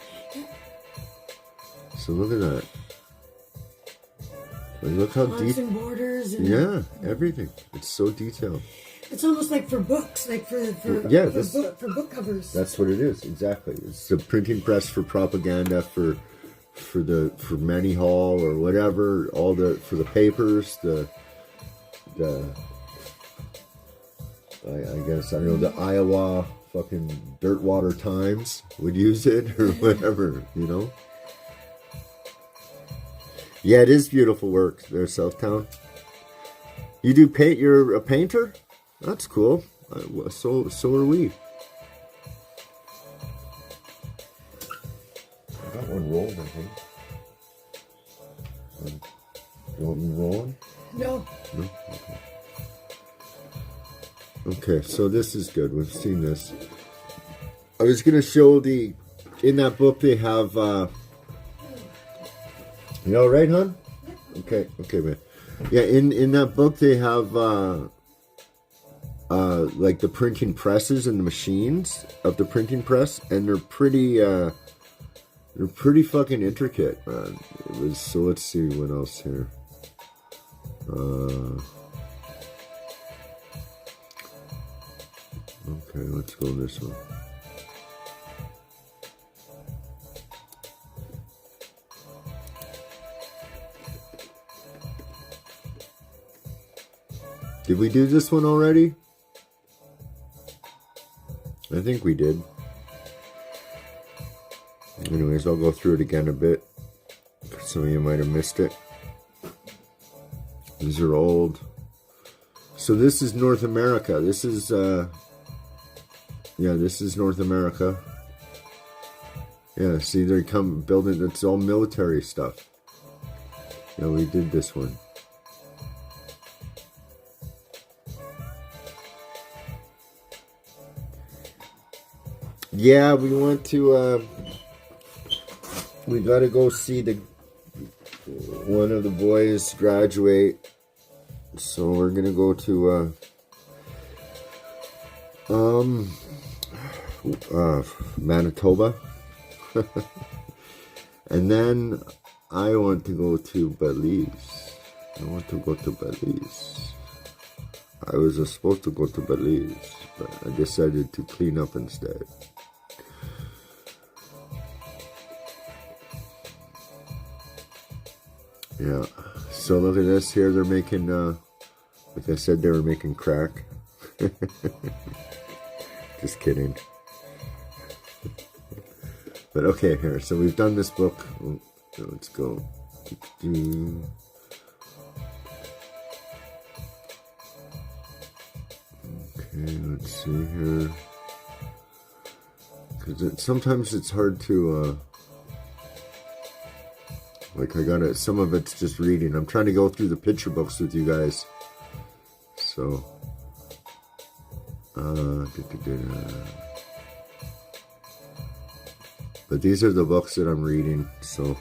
Speaker 7: So look at that. Like, look how
Speaker 8: Fonts
Speaker 7: deep.
Speaker 8: and borders. And
Speaker 7: Yeah, everything. It's so detailed.
Speaker 8: It's almost like for books, like for book covers.
Speaker 7: That's what it is, exactly. It's the printing press for propaganda, for Manny Hall or whatever, for the papers, I guess, I don't know, the Iowa fucking Dirtwater Times would use it or whatever, you know? Yeah, it is beautiful work there, Southtown. You do paint, you're a painter? That's cool. So are we. I got one rolled, I think. You want me rolling?
Speaker 8: No.
Speaker 7: No? Okay, so this is good. We've seen this. I was going to show in that book they have, you all right, hon? Okay, man. Yeah, in that book they have, like the printing presses and the machines of the printing press, and they're pretty fucking intricate, man. So let's see what else here. Okay, let's go this one. Did we do this one already? I think we did. Anyways, I'll go through it again a bit. Some of you might have missed it. These are old. So this is North America. This is, this is North America. Yeah, see, they come building, it's all military stuff. Yeah, we did this one. Yeah, we want to, we got to go see one of the boys graduate. So we're going to go to, Manitoba. And then I want to go to Belize. I was supposed to go to Belize, but I decided to clean up instead. Yeah, so look at this here. They're making, like I said, they were making crack. Just kidding. But okay, here. So we've done this book. Oh, let's go. Okay, let's see here. Because sometimes it's hard to. Like I got it. Some of it's just reading. I'm trying to go through the picture books with you guys. So, but these are the books that I'm reading. So,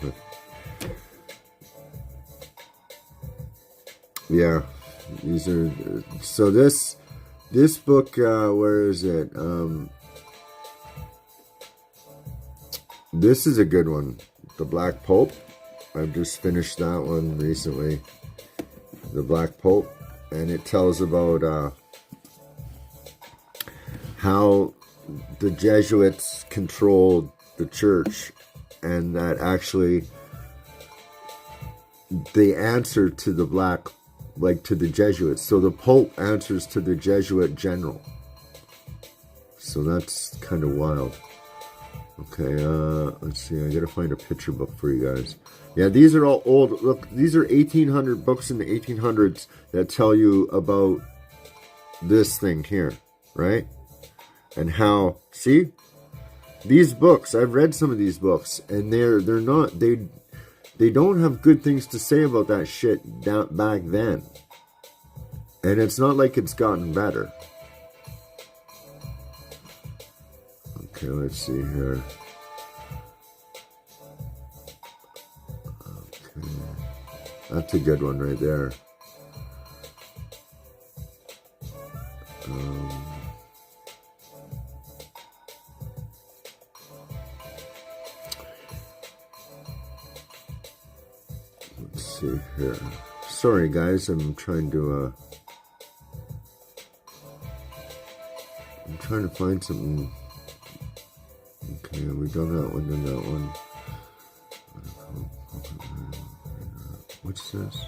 Speaker 7: yeah, these are. So this book, where is it? This is a good one. The Black Pope. I've just finished that one recently. The Black Pope. And it tells about how the Jesuits controlled the church, and that actually they answer to the to the Jesuits. So the Pope answers to the Jesuit general. So that's kind of wild. Okay, let's see. I gotta find a picture book for you guys. Yeah, these are all old. Look, these are 1800 books in the 1800s that tell you about this thing here, right? And how, see? These books, I've read some of these books, and they're not, they don't have good things to say about that shit back then. And it's not like it's gotten better. Okay, let's see here. Okay, that's a good one right there. Let's see here. Sorry guys, I'm trying to find something. Okay, we done that one, then that one. What's this?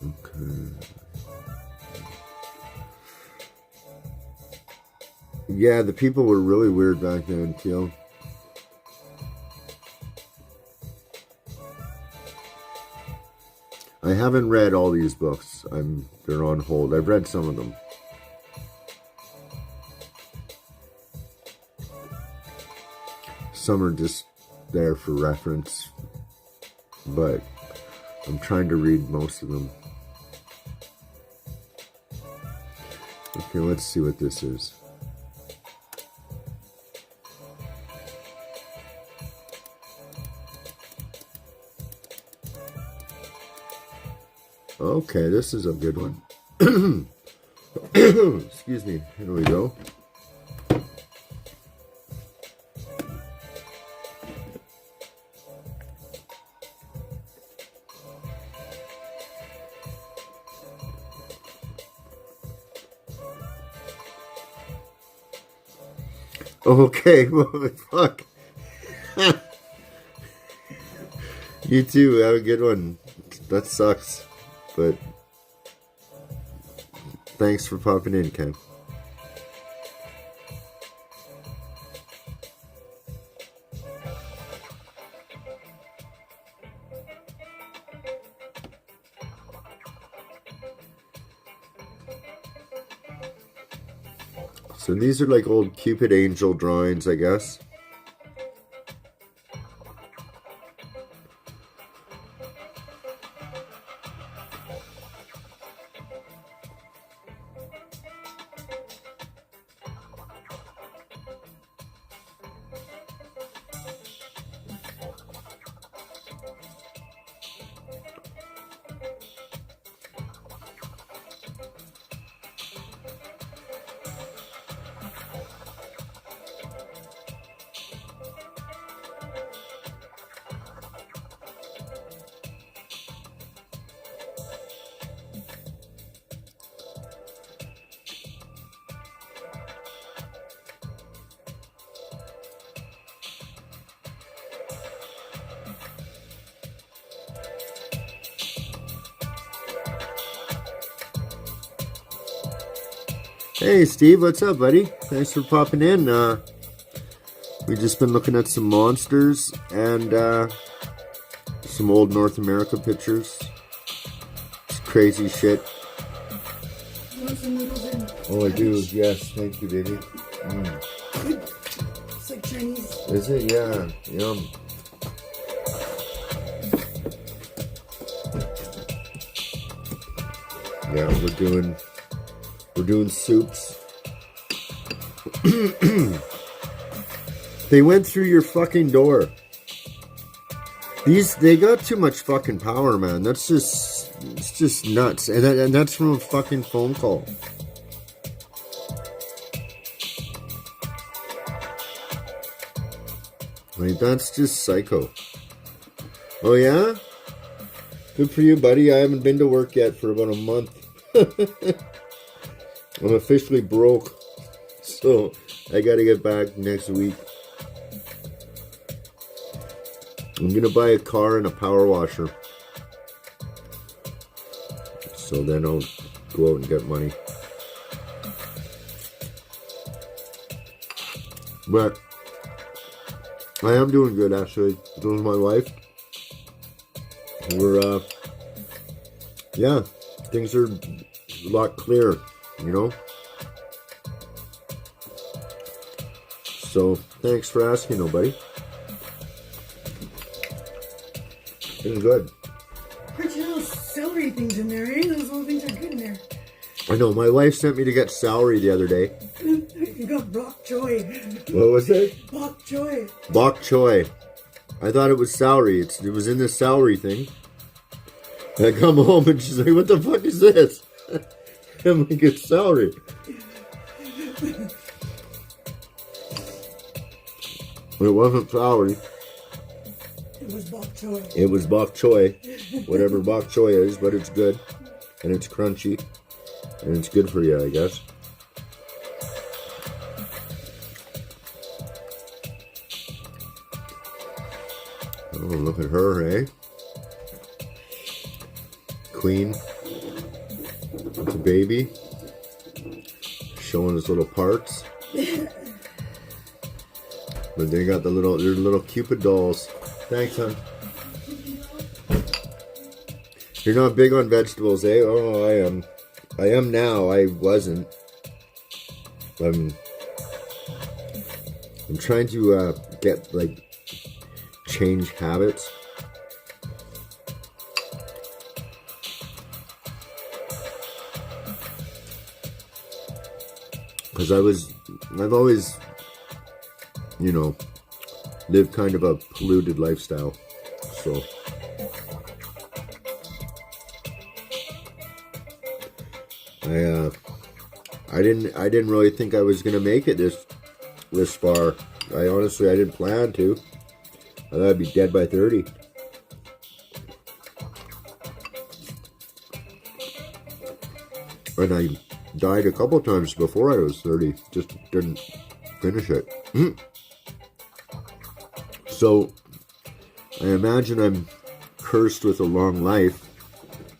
Speaker 7: Okay. Yeah, the people were really weird back then, too. I haven't read all these books. They're on hold. I've read some of them. Some are just there for reference, but I'm trying to read most of them. Okay, let's see what this is. Okay, this is a good one. Excuse me. Here we go. Okay, well, fuck. You too, have a good one. That sucks, but thanks for popping in, Ken. So these are like old Cupid angel drawings, I guess. Hey Steve, what's up, buddy? Thanks for popping in. We've just been looking at some monsters and some old North America pictures. It's crazy shit.
Speaker 8: Want some noodles in?
Speaker 7: Oh, I do. Yes, thank you, baby.
Speaker 8: So like Chinese.
Speaker 7: Is it? Yeah. Yum. Yeah, we're doing soups. They went through your fucking door. They got too much fucking power, man. It's just nuts. And that's from a fucking phone call. Like, that's just psycho. Oh, yeah? Good for you, buddy. I haven't been to work yet for about a month. I'm officially broke. So, I gotta get back next week. I'm gonna buy a car and a power washer. So then I'll go out and get money. But I am doing good, actually. So is my wife. We're, yeah, things are a lot clearer, you know? So, thanks for asking, nobody. It's good.
Speaker 8: Aren't you those celery things in there, eh? Those little things are good in there.
Speaker 7: I know, my wife sent me to get celery the other day.
Speaker 8: You got bok choy.
Speaker 7: What was it?
Speaker 8: Bok choy.
Speaker 7: Bok choy. I thought it was celery. It was in the celery thing. And I come home and she's like, what the fuck is this? I'm like, it's celery. But it wasn't celery.
Speaker 8: It was bok choy.
Speaker 7: It was bok choy. Whatever bok choy is, but it's good. And it's crunchy. And it's good for you, I guess. Oh, look at her, eh? Queen. It's a baby. Showing his little parts. But they got their little Cupid dolls. Thanks, hon. You're not big on vegetables, eh? Oh, I am. I am now. I wasn't. I'm trying to get, like, change habits. Because I've always, you know, lived kind of a polluted lifestyle. So I didn't really think I was gonna make it this far. I didn't plan to. I thought I'd be dead by 30. And I died a couple times before I was 30. Just didn't finish it. So I imagine I'm cursed with a long life.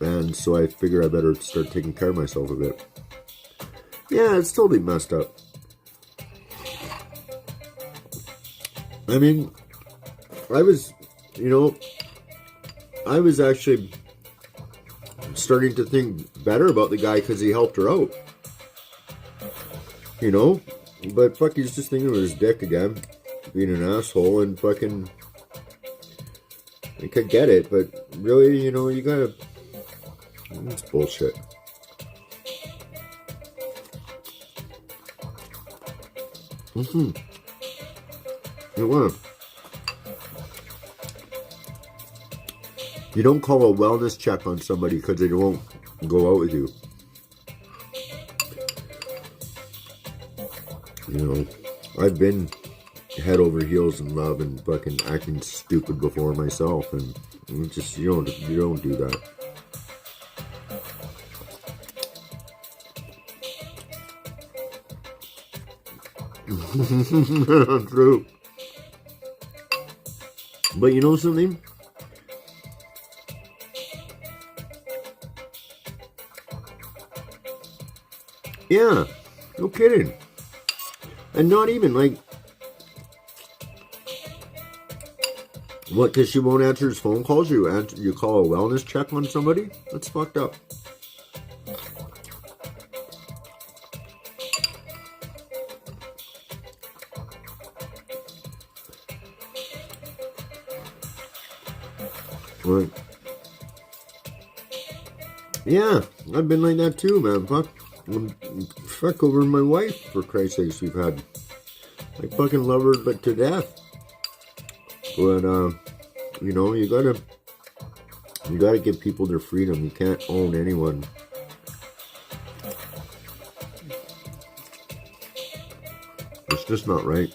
Speaker 7: And so I figure I better start taking care of myself a bit. Yeah, it's totally messed up. I mean, I was actually starting to think better about the guy because he helped her out. You know? But fuck, he's just thinking of his dick again. Being an asshole and fucking... I could get it, but really, you know, you gotta... It's bullshit. You don't call a wellness check on somebody because they won't go out with you. You know, I've been head over heels in love and fucking acting stupid before myself, and you don't do that. True. But you know something? Yeah, no kidding. And not even like, what, because she won't answer his phone calls? You call a wellness check on somebody? That's fucked up. Like, yeah, I've been like that too, man. Fuck over my wife, for Christ's sakes. We've had, I fucking love her, but to death. But you know, you gotta give people their freedom. You can't own anyone. It's just not right.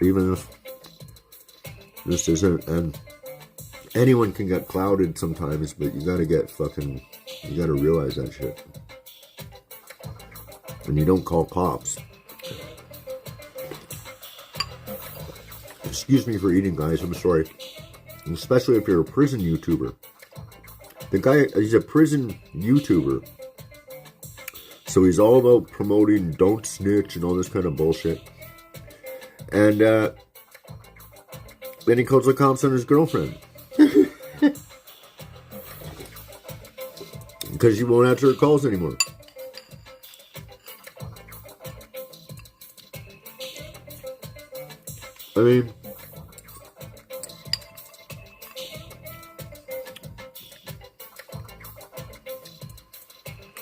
Speaker 7: Even if this isn't, and anyone can get clouded sometimes, but you gotta realize that shit. And you don't call cops. Excuse me for eating, guys, I'm sorry. Especially if you're a prison YouTuber. The guy, he's a prison YouTuber. So he's all about promoting don't snitch and all this kind of bullshit. And then he calls the cops on his girlfriend. Because she won't answer her calls anymore. I mean,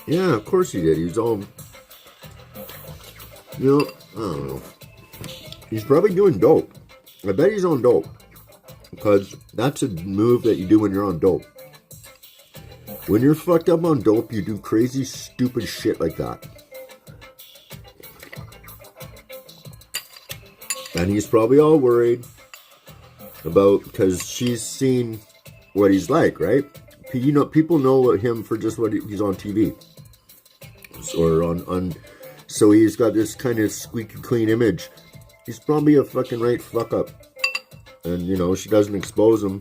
Speaker 7: yeah, of course he did. He was all, you know, I don't know. He's probably doing dope. I bet he's on dope. Because that's a move that you do when you're on dope. When you're fucked up on dope, you do crazy, stupid shit like that. And he's probably all worried about, because she's seen what he's like, right? You know, people know him for just what he's on TV. Or on, so he's got this kind of squeaky clean image. He's probably a fucking right fuck up. And, you know, she doesn't expose him.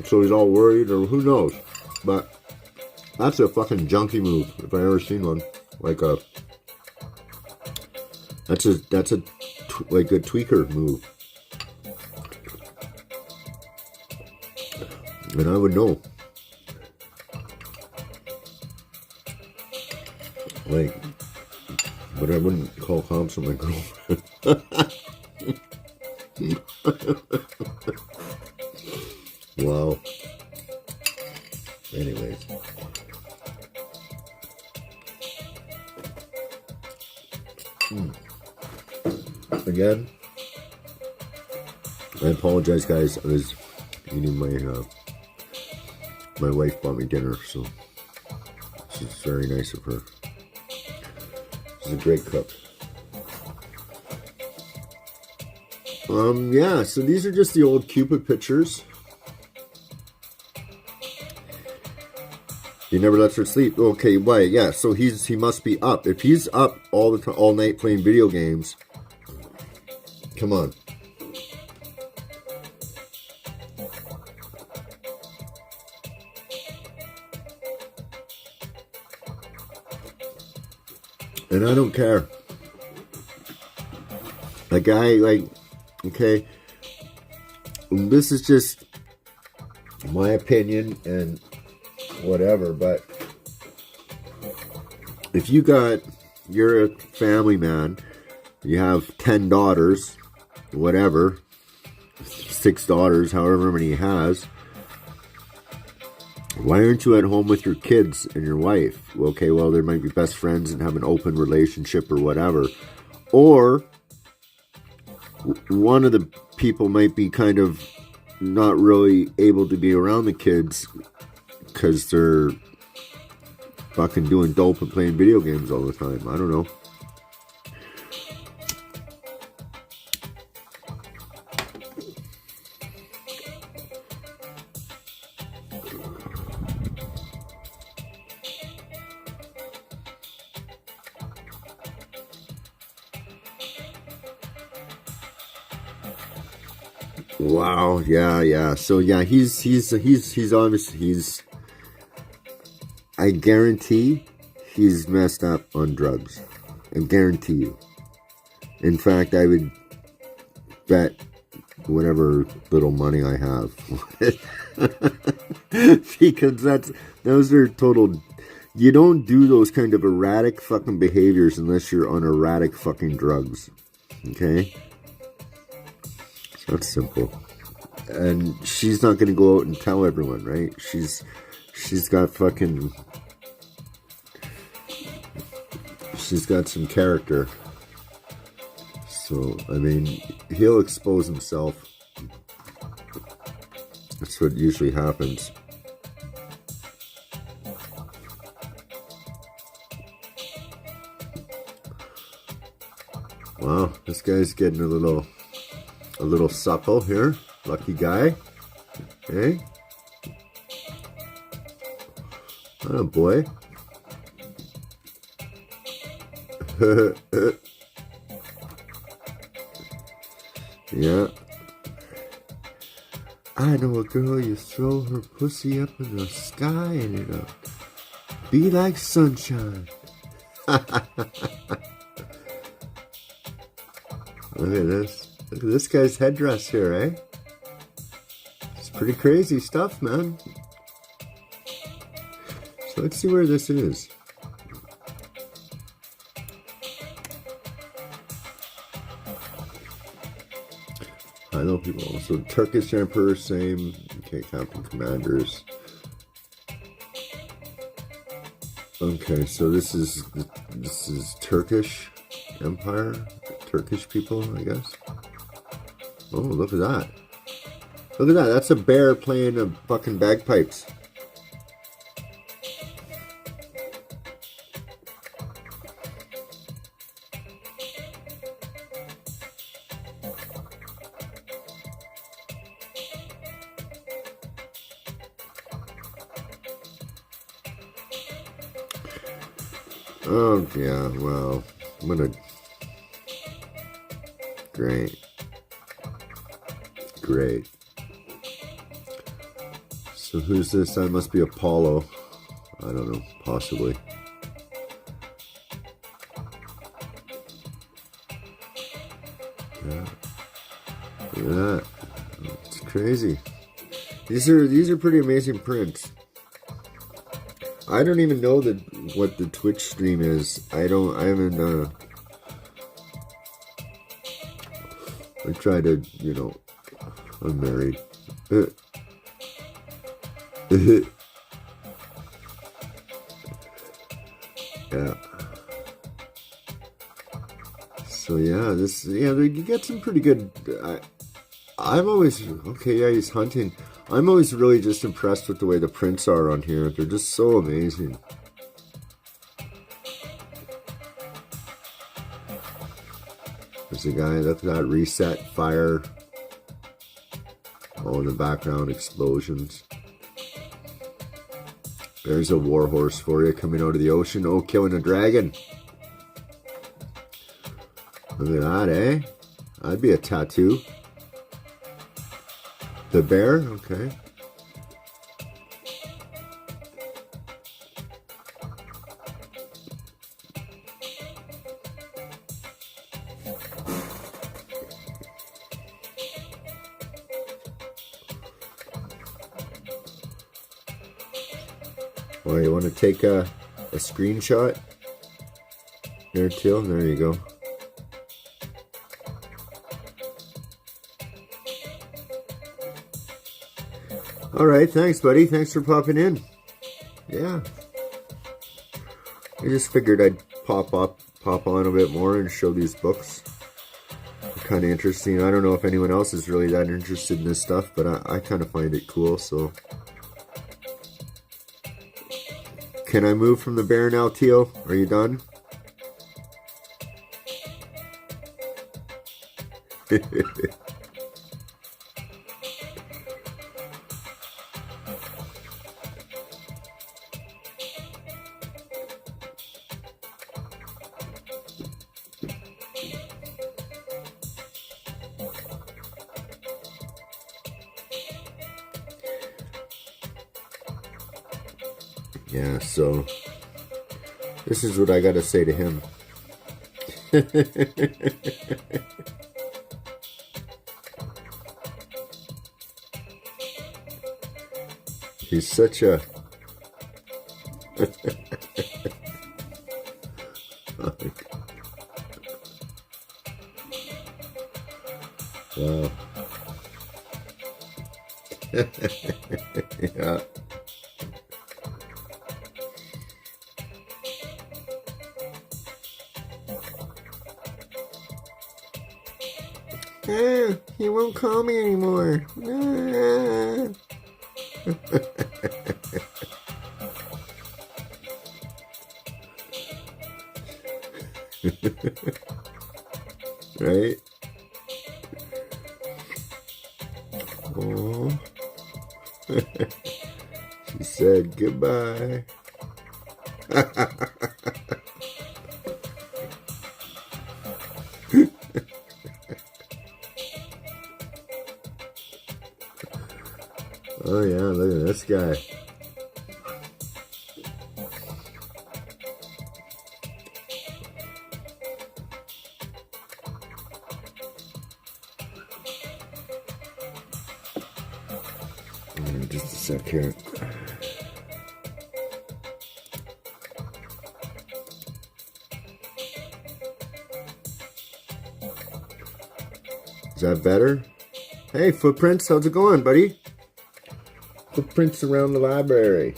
Speaker 7: So he's all worried, or who knows. But that's a fucking junkie move, if I ever seen one. Like a... That's a like a tweaker move. And I would know. Like, but I wouldn't call cops on my girlfriend. Wow. Anyways. Again, I apologize, guys. I was eating my wife bought me dinner, so she's very nice of her. She's a great cook. Yeah, so these are just the old Cupid pictures. He never lets her sleep. Okay, why? Yeah, so he must be up. If he's up all the time, all night playing video games, come on. And I don't care. A guy, like, okay, this is just my opinion and whatever, but if you're a family man, you have 10 daughters, whatever, 6 daughters, however many he has, why aren't you at home with your kids and your wife? Okay, well, they might be best friends and have an open relationship or whatever. Or one of the people might be kind of not really able to be around the kids because they're fucking doing dope and playing video games all the time. I don't know. Wow, yeah. So yeah, he's obviously I guarantee he's messed up on drugs. I guarantee you. In fact, I would bet whatever little money I have. Because those are total, you don't do those kind of erratic fucking behaviors unless you're on erratic fucking drugs. Okay? That's simple. And she's not going to go out and tell everyone, right? She's got fucking... She's got some character. So, I mean, he'll expose himself. That's what usually happens. Wow, this guy's getting a little supple here. Lucky guy. Hey. Oh boy. Yeah. I know a girl, you throw her pussy up in the sky and it'll be like sunshine. Look at this. Look at this guy's headdress here, eh? It's pretty crazy stuff, man. So let's see where this is. I know people. So Turkish Emperor, same. Okay, Captain Commanders. Okay, so this is Turkish Empire, Turkish people, I guess. Oh, look at that! Look at that. That's a bear playing a fucking bagpipes. Oh, yeah, well, what a... Great. Great. So who's this? That must be Apollo. I don't know, possibly. Yeah. Look at that. It's crazy. These are pretty amazing prints. I don't even know what the Twitch stream is. I haven't, I try to, you know, I'm married. Yeah. So yeah, you get some pretty good, I'm always, okay, yeah, he's hunting. I'm always really just impressed with the way the prints are on here. They're just so amazing. There's a guy, look at that, reset, fire. Oh, in the background, explosions. There's a war horse for you coming out of the ocean. Oh, killing a dragon. Look at that, eh? That'd be a tattoo. The bear? Okay. Well, you want to take a screenshot? There, Till. There you go. All right, thanks, buddy. Thanks for popping in. Yeah. I just figured I'd pop on a bit more and show these books. They're kind of interesting. I don't know if anyone else is really that interested in this stuff, but I kind of find it cool, so. Can I move from the bear now, Teal? Are you done? Yeah, so this is what I gotta say to him. He's such a... Wow. Yeah. He won't call me anymore. Right? Oh. She said goodbye. Oh yeah, look at this guy. Just a sec here. Is that better? Hey, Footprints, how's it going, buddy? Footprints around the library.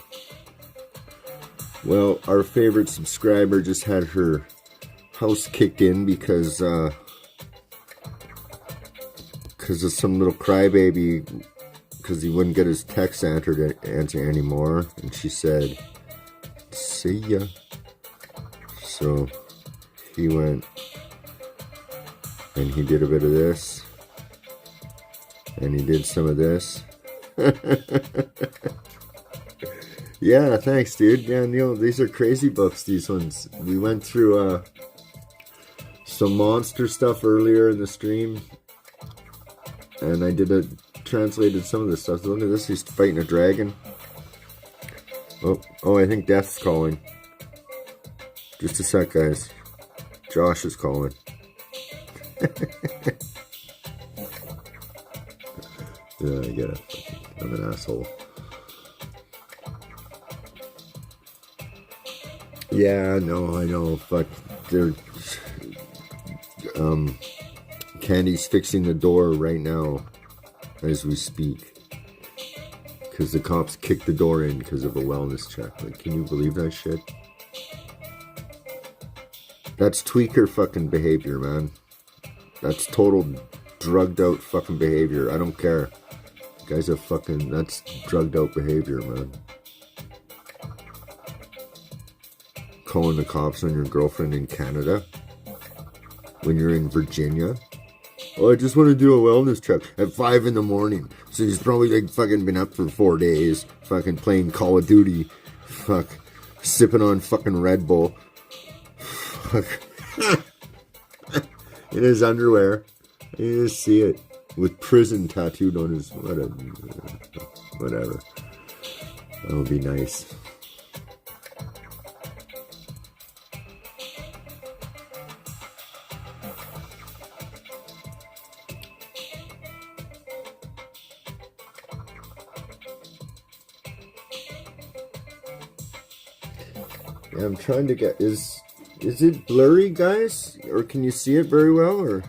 Speaker 7: Well, our favorite subscriber just had her house kicked in because of some little crybaby, because he wouldn't get his text answered anymore, and she said, "See ya." So he went and he did a bit of this, and he did some of this. Yeah, thanks, dude. Yeah, Neil, these are crazy books, these ones. We went through some monster stuff earlier in the stream, and I translated some of this stuff. Look at this, he's fighting a dragon. Oh, I think Death's calling. Just a sec, guys. Josh is calling. Yeah, I get it. I'm an asshole. Yeah, no, I know. Fuck, they're Candy's fixing the door right now as we speak, because the cops kicked the door in because of a wellness check. Like, can you believe that shit? That's tweaker fucking behavior, man. That's total drugged out fucking behavior. I don't care. Guys are fucking, that's drugged out behavior, man. Calling the cops on your girlfriend in Canada when you're in Virginia. Oh, I just want to do a wellness check at 5 in the morning. So he's probably like fucking been up for 4 days, fucking playing Call of Duty, sipping on fucking Red Bull, in his underwear. You just see it with prison tattooed on his whatever. That would be nice. Yeah, I'm trying to get, is it blurry, guys? Or can you see it very well, or?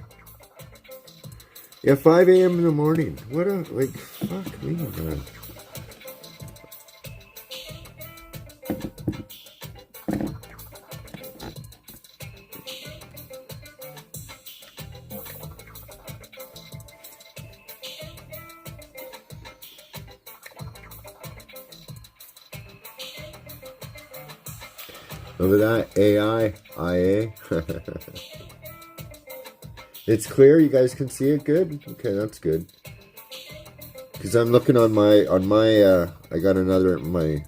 Speaker 7: Yeah, 5 a.m. in the morning. What a, like, fuck me, man. Look at that, IA. It's clear, you guys can see it good? Okay, that's good. Because I'm looking on my, I got another, my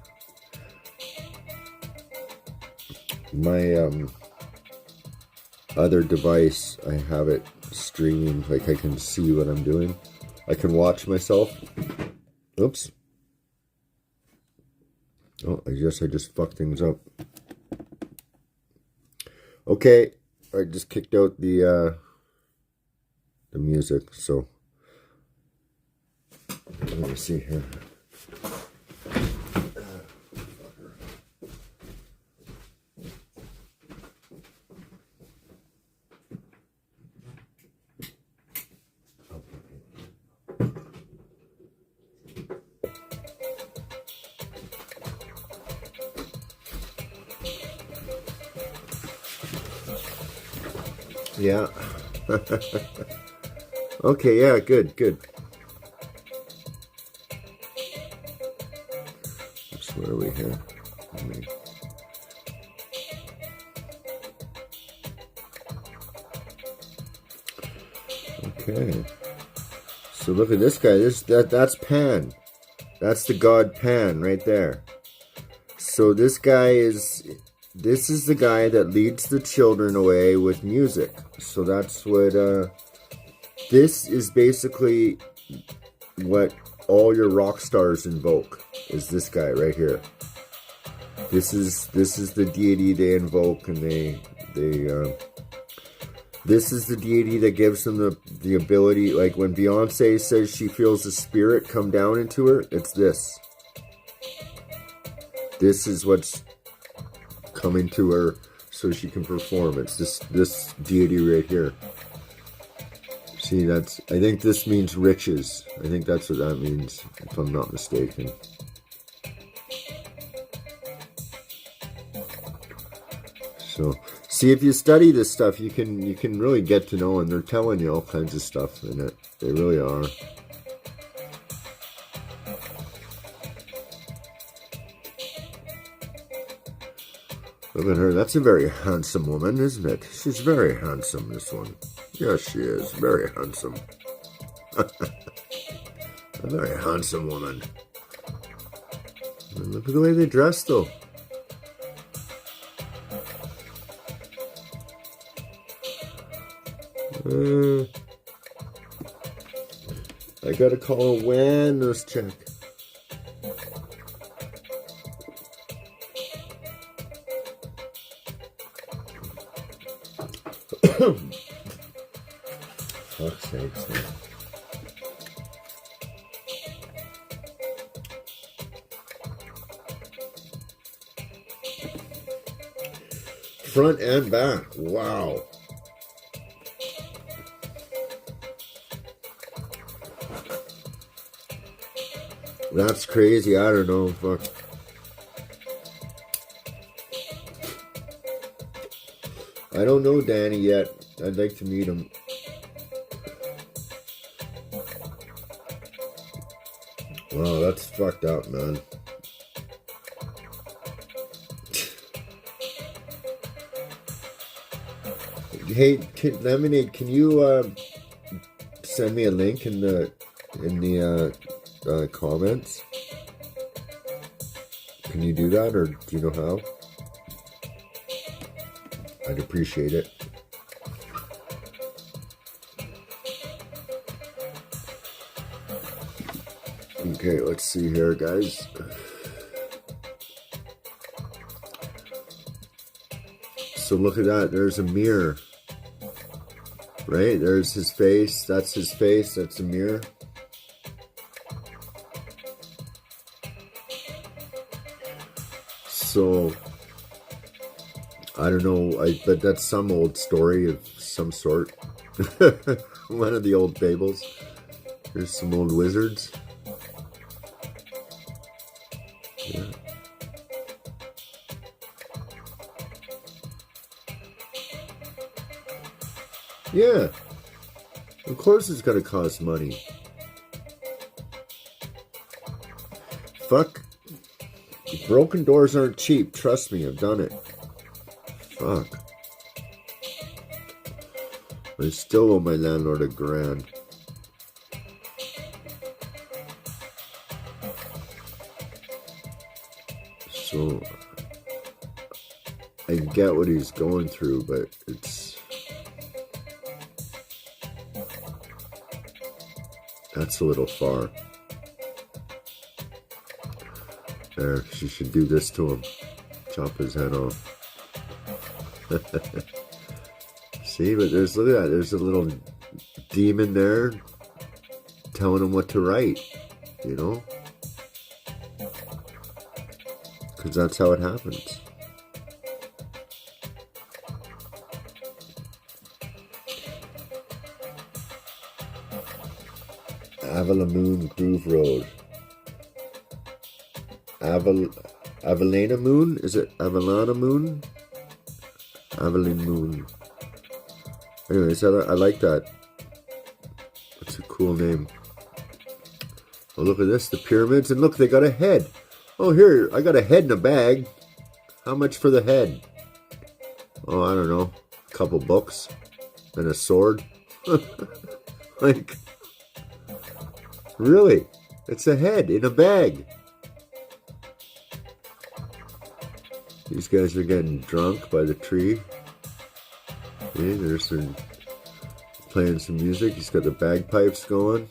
Speaker 7: other device, I have it streaming, like I can see what I'm doing. I can watch myself. Oops. Oh, I just fucked things up. Okay, I just kicked out the music, so let me see here. Yeah. Okay, yeah, good, good. Where are we here? Okay. So look at this guy. That's Pan. That's the god Pan right there. So this is the guy that leads the children away with music. So that's what this is basically what all your rock stars invoke, is this guy right here. This is the deity they invoke, and this is the deity that gives them the ability, like when Beyonce says she feels the spirit come down into her, it's this. This is what's coming to her so she can perform. It's this deity right here. See, I think this means riches. I think that's what that means, if I'm not mistaken. So, see, if you study this stuff, you can really get to know, and they're telling you all kinds of stuff in it. They really are. Look at her. That's a very handsome woman, isn't it? She's very handsome, this one. Yes, she is. Very handsome. A very handsome woman. And look at the way they dress, though. I gotta call a wellness check. Fuck's sakes, man. Front and back. Wow. That's crazy. I don't know. Fuck. I don't know Danny yet. I'd like to meet him. Wow, that's fucked up, man. Hey, Lemonade, can you send me a link in the comments? Can you do that, or do you know how? I'd appreciate it. Okay, let's see here, guys. So look at that. There's a mirror. Right? There's his face. That's his face. That's a mirror. So, I don't know. But that's some old story of some sort. One of the old fables. There's some old wizards. Yeah. Yeah. Of course it's gotta cost money. Fuck. Broken doors aren't cheap. Trust me, I've done it. Fuck. I still owe my landlord $1,000. So I get what he's going through, but that's a little far. There, she should do this to him. Chop his head off. See, but look at that. There's a little demon there telling him what to write, you know? Because that's how it happens. Avalamoon Groove Road. Avalana Moon? Is it Avalana Moon? Avalane Moon. Anyways, I like that. That's a cool name. Oh, look at this, the pyramids, and look, they got a head. Oh, here, I got a head in a bag. How much for the head? Oh, I don't know, a couple bucks and a sword. Like, really? It's a head in a bag. These guys are getting drunk by the tree. Okay, there's some playing some music. He's got the bagpipes going.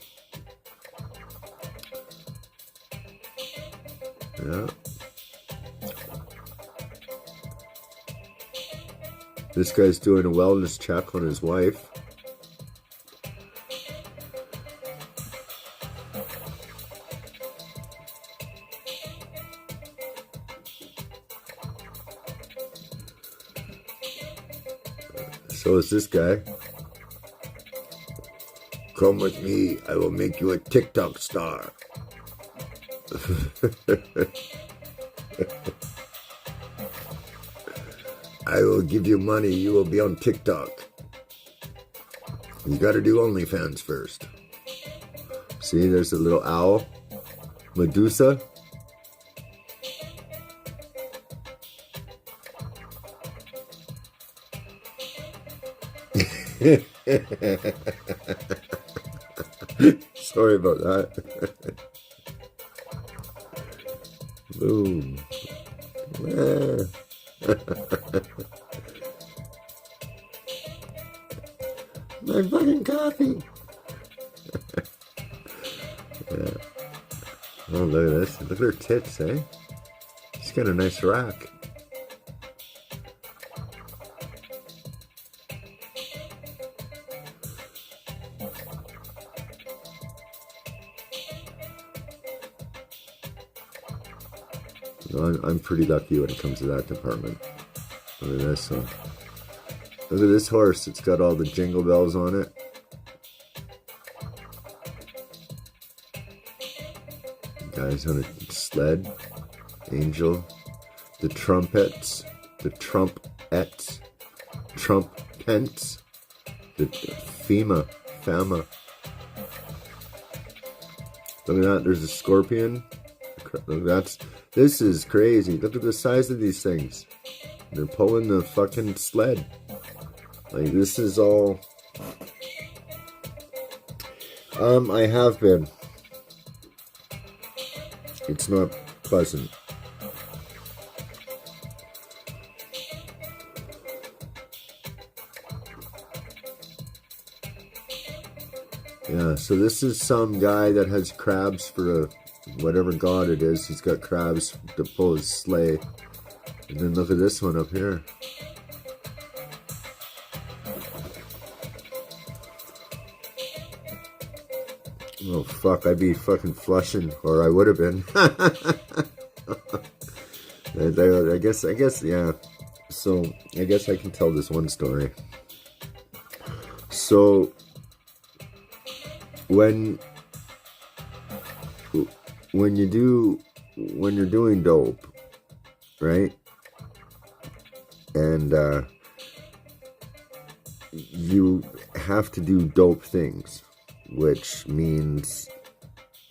Speaker 7: Yeah. This guy's doing a wellness check on his wife. So is this guy. Come with me, I will make you a TikTok star. I will give you money, you will be on TikTok. You gotta do OnlyFans first. See, there's a little owl. Medusa. Sorry about that. Boom. My fucking coffee. Yeah. Oh, look at this. Look at her tits, eh? She's got a nice rack. I'm pretty lucky when it comes to that department. Look at this one. Look at this horse. It's got all the jingle bells on it. Guys on a sled. Angel. The trumpets. The trumpets. Trumpets. The Fama. Look at that. There's a scorpion. Look, this is crazy. Look at the size of these things. They're pulling the fucking sled. Like, this is all... I have been. It's not pleasant. Yeah, so this is some guy that has crabs for whatever god it is. He's got crabs to pull his sleigh. And then look at this one up here. Oh fuck, I'd be fucking flushing, or I would have been. I guess, yeah. So, I guess I can tell this one story. So, when you're doing dope, right? And you have to do dope things, which means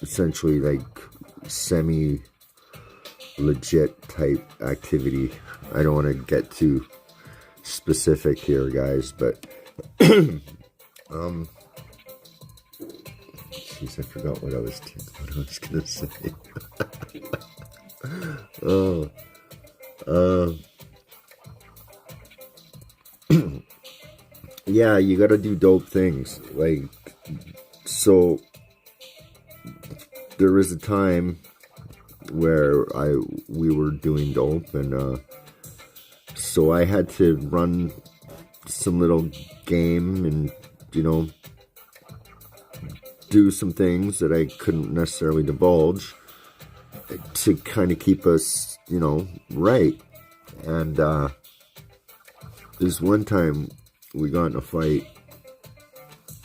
Speaker 7: essentially like semi-legit type activity. I don't want to get too specific here, guys, but jeez, I forgot what I was gonna say. Yeah, you gotta do dope things. Like, so there was a time where we were doing dope, and so I had to run some little game and, you know, do some things that I couldn't necessarily divulge to kind of keep us, you know, right. And there's one time we got in a fight,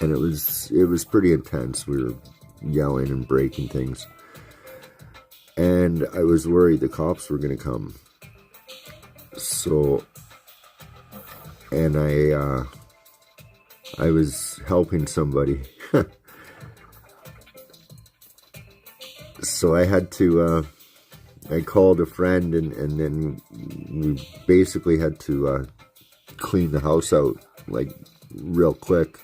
Speaker 7: and it was pretty intense. We were yelling and breaking things, and I was worried the cops were gonna come. So, and I was helping somebody. So I had to, I called a friend and then we basically had to clean the house out like real quick,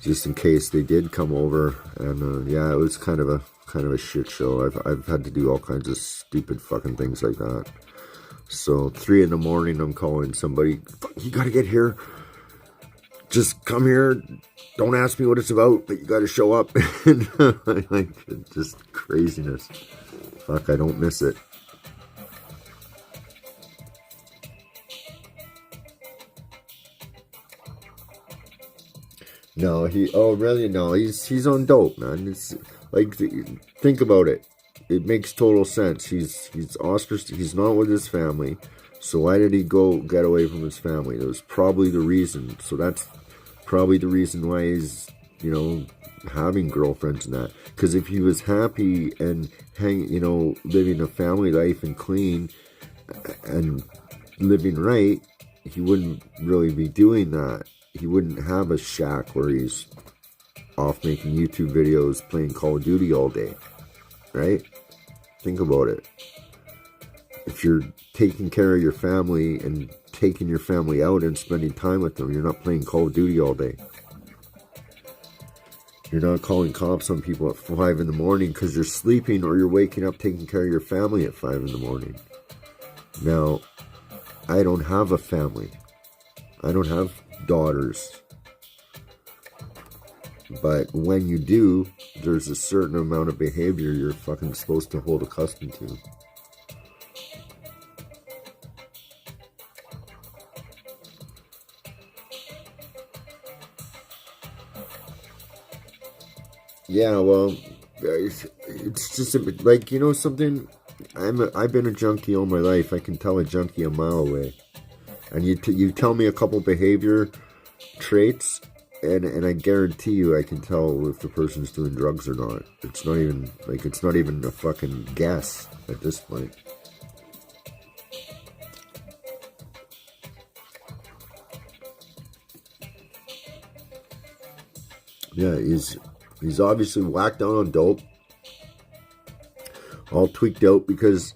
Speaker 7: just in case they did come over. And yeah, it was kind of a shit show. I've had to do all kinds of stupid fucking things like that. So 3 in the morning, I'm calling somebody. You gotta get here. Just come here. Don't ask me what it's about, but you gotta show up. Like, just craziness. Fuck, I don't miss it. No, really? No, he's on dope, man. It's like, think about it. It makes total sense. He's ostracized. He's not with his family. So why did he go get away from his family? That was probably the reason. So that's probably the reason why he's, you know, having girlfriends and that. Because if he was happy and living a family life and clean and living right, he wouldn't really be doing that. He wouldn't have a shack where he's off making YouTube videos, playing Call of Duty all day, right? Think about it. If you're taking care of your family and taking your family out and spending time with them, you're not playing Call of Duty all day. You're not calling cops on people at 5 in the morning because you're sleeping, or you're waking up taking care of your family at 5 in the morning. Now, I don't have a family. I don't have daughters. But when you do, there's a certain amount of behavior you're fucking supposed to hold accustomed to. Yeah, well, it's just like, you know something? I've been a junkie all my life. I can tell a junkie a mile away. And you tell me a couple behavior traits, and I guarantee you I can tell if the person's doing drugs or not. It's not even a fucking guess at this point. Yeah, he's obviously whacked out on dope, all tweaked out, because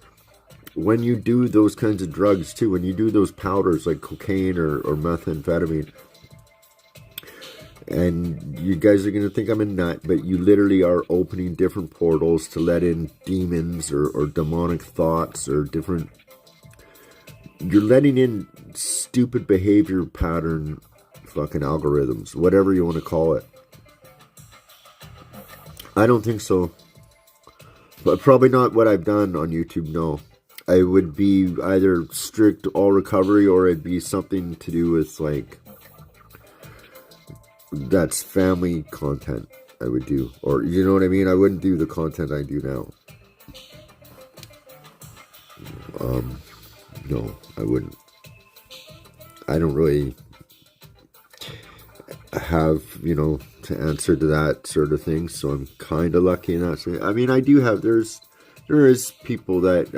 Speaker 7: when you do those kinds of drugs too, when you do those powders like cocaine or methamphetamine, and you guys are going to think I'm a nut, but you literally are opening different portals to let in demons or demonic thoughts or different... You're letting in stupid behavior pattern fucking algorithms, whatever you want to call it. I don't think so. But probably not what I've done on YouTube, no. I would be either strict all recovery, or it'd be something to do with, like, that's family content I would do. Or, you know what I mean? I wouldn't do the content I do now. No, I wouldn't. I don't really have, to answer to that sort of thing, so I'm kind of lucky in that sense. I mean, I do have, there is people that,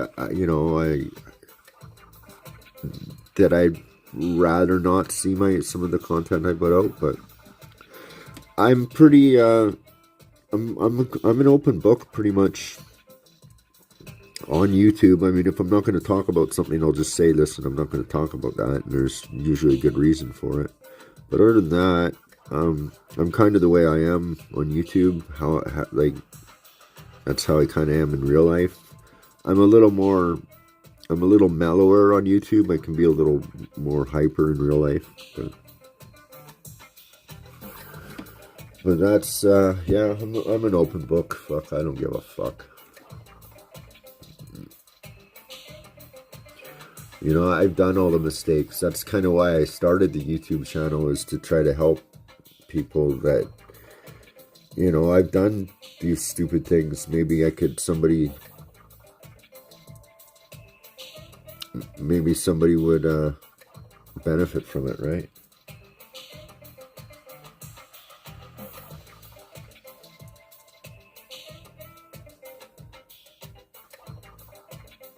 Speaker 7: that I'd rather not see some of the content I put out, but I'm pretty, I'm an open book pretty much on YouTube. I mean, if I'm not going to talk about something, I'll just say, listen, I'm not going to talk about that, and there's usually a good reason for it. But other than that, I'm kind of the way I am on YouTube. That's how I kind of am in real life. I'm a little mellower on YouTube. I can be a little more hyper in real life. But that's, yeah, I'm an open book. Fuck, I don't give a fuck. I've done all the mistakes. That's kind of why I started the YouTube channel, is to try to help people that, I've done these stupid things. Maybe somebody would benefit from it, right?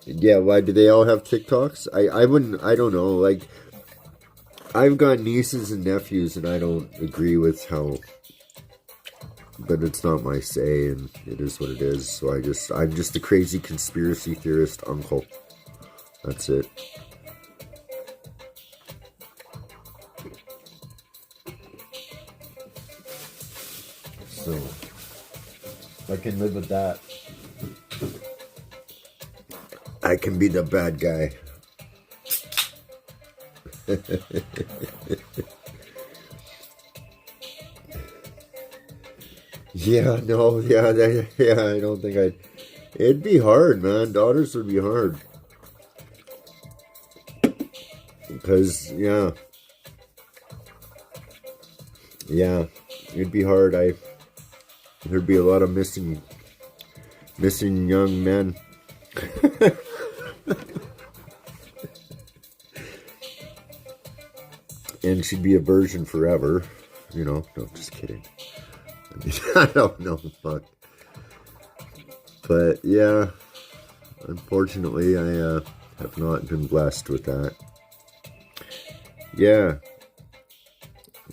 Speaker 7: Yeah, why do they all have TikToks? I don't know, like, I've got nieces and nephews, and I don't agree with how, but it's not my say, and it is what it is. So I'm just a crazy conspiracy theorist uncle. That's it. So I can live with that. I can be the bad guy. Yeah, no, yeah, I don't think it'd be hard, man. Daughters would be hard. Because, yeah, it'd be hard. There'd be a lot of missing young men. And she'd be a virgin forever, you know. No, just kidding. I mean, I don't know, fuck. But yeah, unfortunately, I have not been blessed with that. Yeah,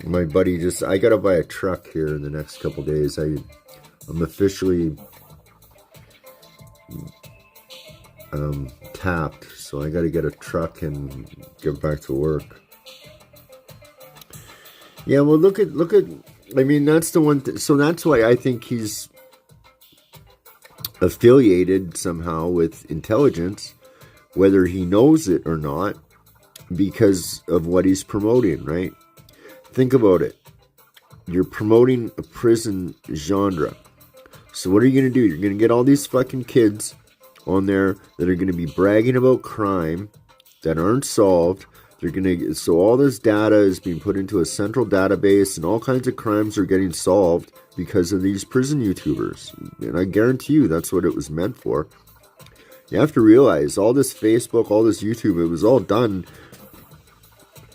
Speaker 7: my buddy I gotta buy a truck here in the next couple days. I'm officially tapped, so I gotta get a truck and get back to work. Yeah, well, look at. I mean, that's the one. So that's why I think he's affiliated somehow with intelligence, whether he knows it or not, because of what he's promoting, right? Think about it. You're promoting a prison genre. So what are you going to do? You're going to get all these fucking kids on there that are going to be bragging about crime that aren't solved. So all this data is being put into a central database, and all kinds of crimes are getting solved because of these prison YouTubers. And I guarantee you that's what it was meant for. You have to realize all this Facebook, all this YouTube, it was all done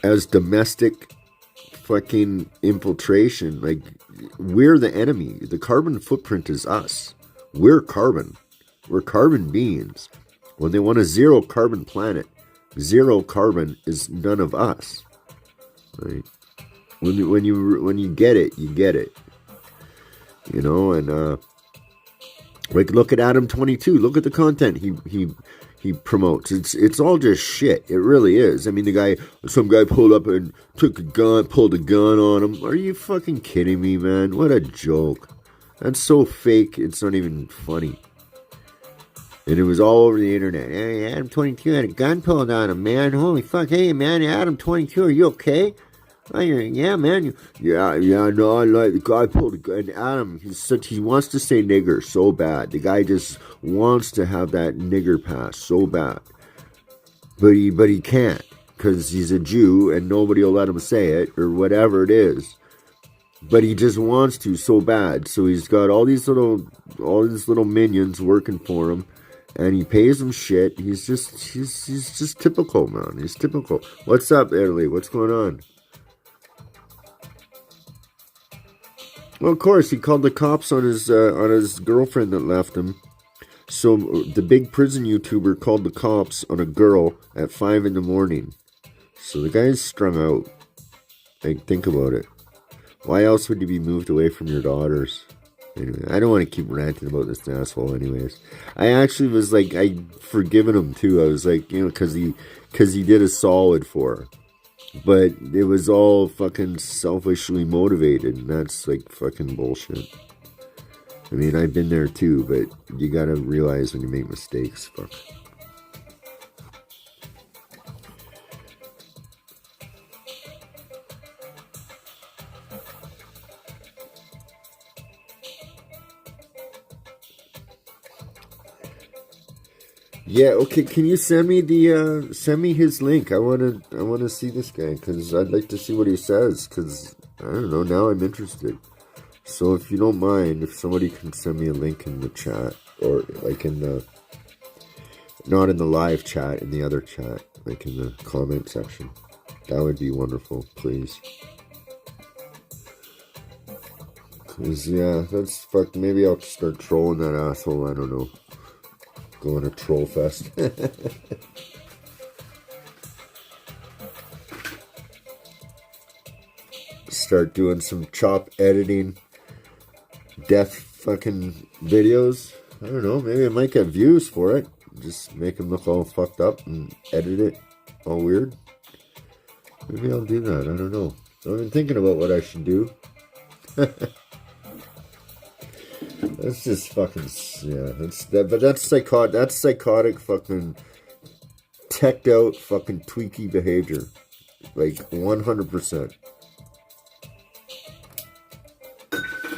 Speaker 7: as domestic fucking infiltration. Like, we're the enemy. The carbon footprint is us. We're carbon. We're carbon beings. When they want a zero carbon planet, zero carbon is none of us. Right? When you get it, you get it. You know, and like, look at Adam 22. Look at the content he promotes. It's all just shit. It really is. I mean, some guy pulled up and pulled a gun on him. Are you fucking kidding me, man? What a joke. That's so fake, it's not even funny. And it was all over the internet. Hey, Adam 22 had a gun pulled on him, man. Holy fuck. Hey, man, Adam 22, are you okay? Yeah, man. Yeah, no, I like the guy pulled a gun. And Adam, he wants to say nigger so bad. The guy just wants to have that nigger pass so bad. But he can't, because he's a Jew and nobody will let him say it, or whatever it is. But he just wants to so bad. So he's got all these little minions working for him. And he pays them shit. He's just typical, man. He's typical. What's up, Italy? What's going on? Well, of course, he called the cops on his girlfriend that left him. So the big prison YouTuber called the cops on a girl at 5 a.m. So the guy's strung out. Like, think about it. Why else would you be moved away from your daughters? Anyway, I don't want to keep ranting about this asshole anyways. I actually was like, I forgiven him too. I was like, you know, because he did a solid for her. But it was all fucking selfishly motivated, and that's like fucking bullshit. I mean, I've been there too, but you gotta realize when you make mistakes, fuck. Yeah, okay, can you send me his link? I wanna see this guy, because I'd like to see what he says, because, I don't know, now I'm interested. So if you don't mind, if somebody can send me a link in the chat, or like not in the live chat, in the other chat, like in the comment section, that would be wonderful, please. Because, yeah, that's fuck, maybe I'll start trolling that asshole, I don't know. Going to troll fest. start doing some chop editing, death fucking videos. I don't know, maybe I might get views for it. Just make them look all fucked up and edit it all weird. Maybe I'll do that, I don't know. I've been thinking about what I should do. That's just fucking, yeah, that's psychotic fucking teched out fucking tweaky behavior. Like 100%.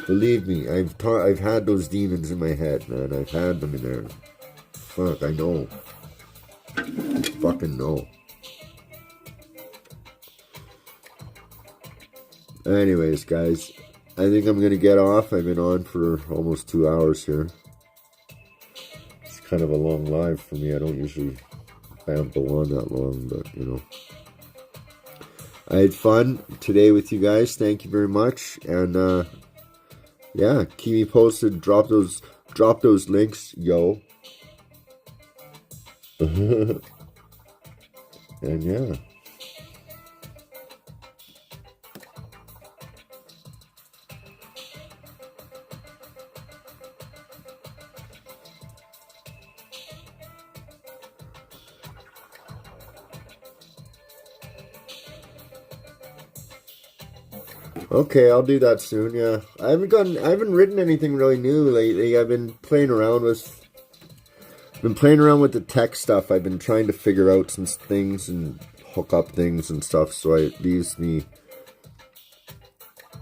Speaker 7: Believe me, I've had those demons in my head, man. I've had them in there. Fuck, I know. Fucking know. Anyways, guys, I think I'm gonna get off. I've been on for almost 2 hours here. It's kind of a long live for me. I don't usually go on that long, but you know. I had fun today with you guys. Thank you very much. And yeah, keep me posted. Drop those links, yo. And yeah. Okay, I'll do that soon, yeah. I haven't written anything really new lately. I've been playing around with the tech stuff. I've been trying to figure out some things and hook up things and stuff, so it leaves me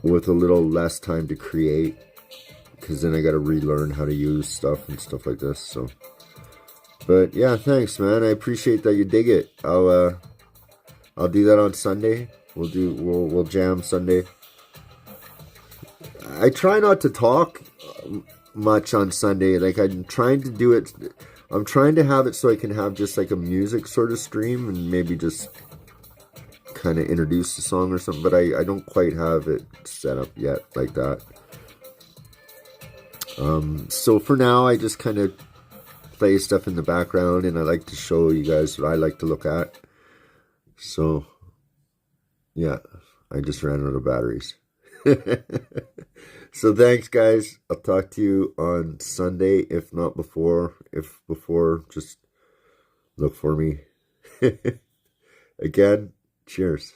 Speaker 7: with a little less time to create, because then I gotta relearn how to use stuff and stuff like this, so. But yeah, thanks, man. I appreciate that you dig it. I'll do that on Sunday. We'll jam Sunday. I try not to talk much on Sunday. Like, I'm trying to do it. I'm trying to have it so I can have just like a music sort of stream and maybe just kind of introduce the song or something. But I don't quite have it set up yet like that. So for now, I just kind of play stuff in the background, and I like to show you guys what I like to look at. So yeah, I just ran out of batteries. So thanks, guys. I'll talk to you on Sunday, if not before. If before, just look for me. Again, cheers.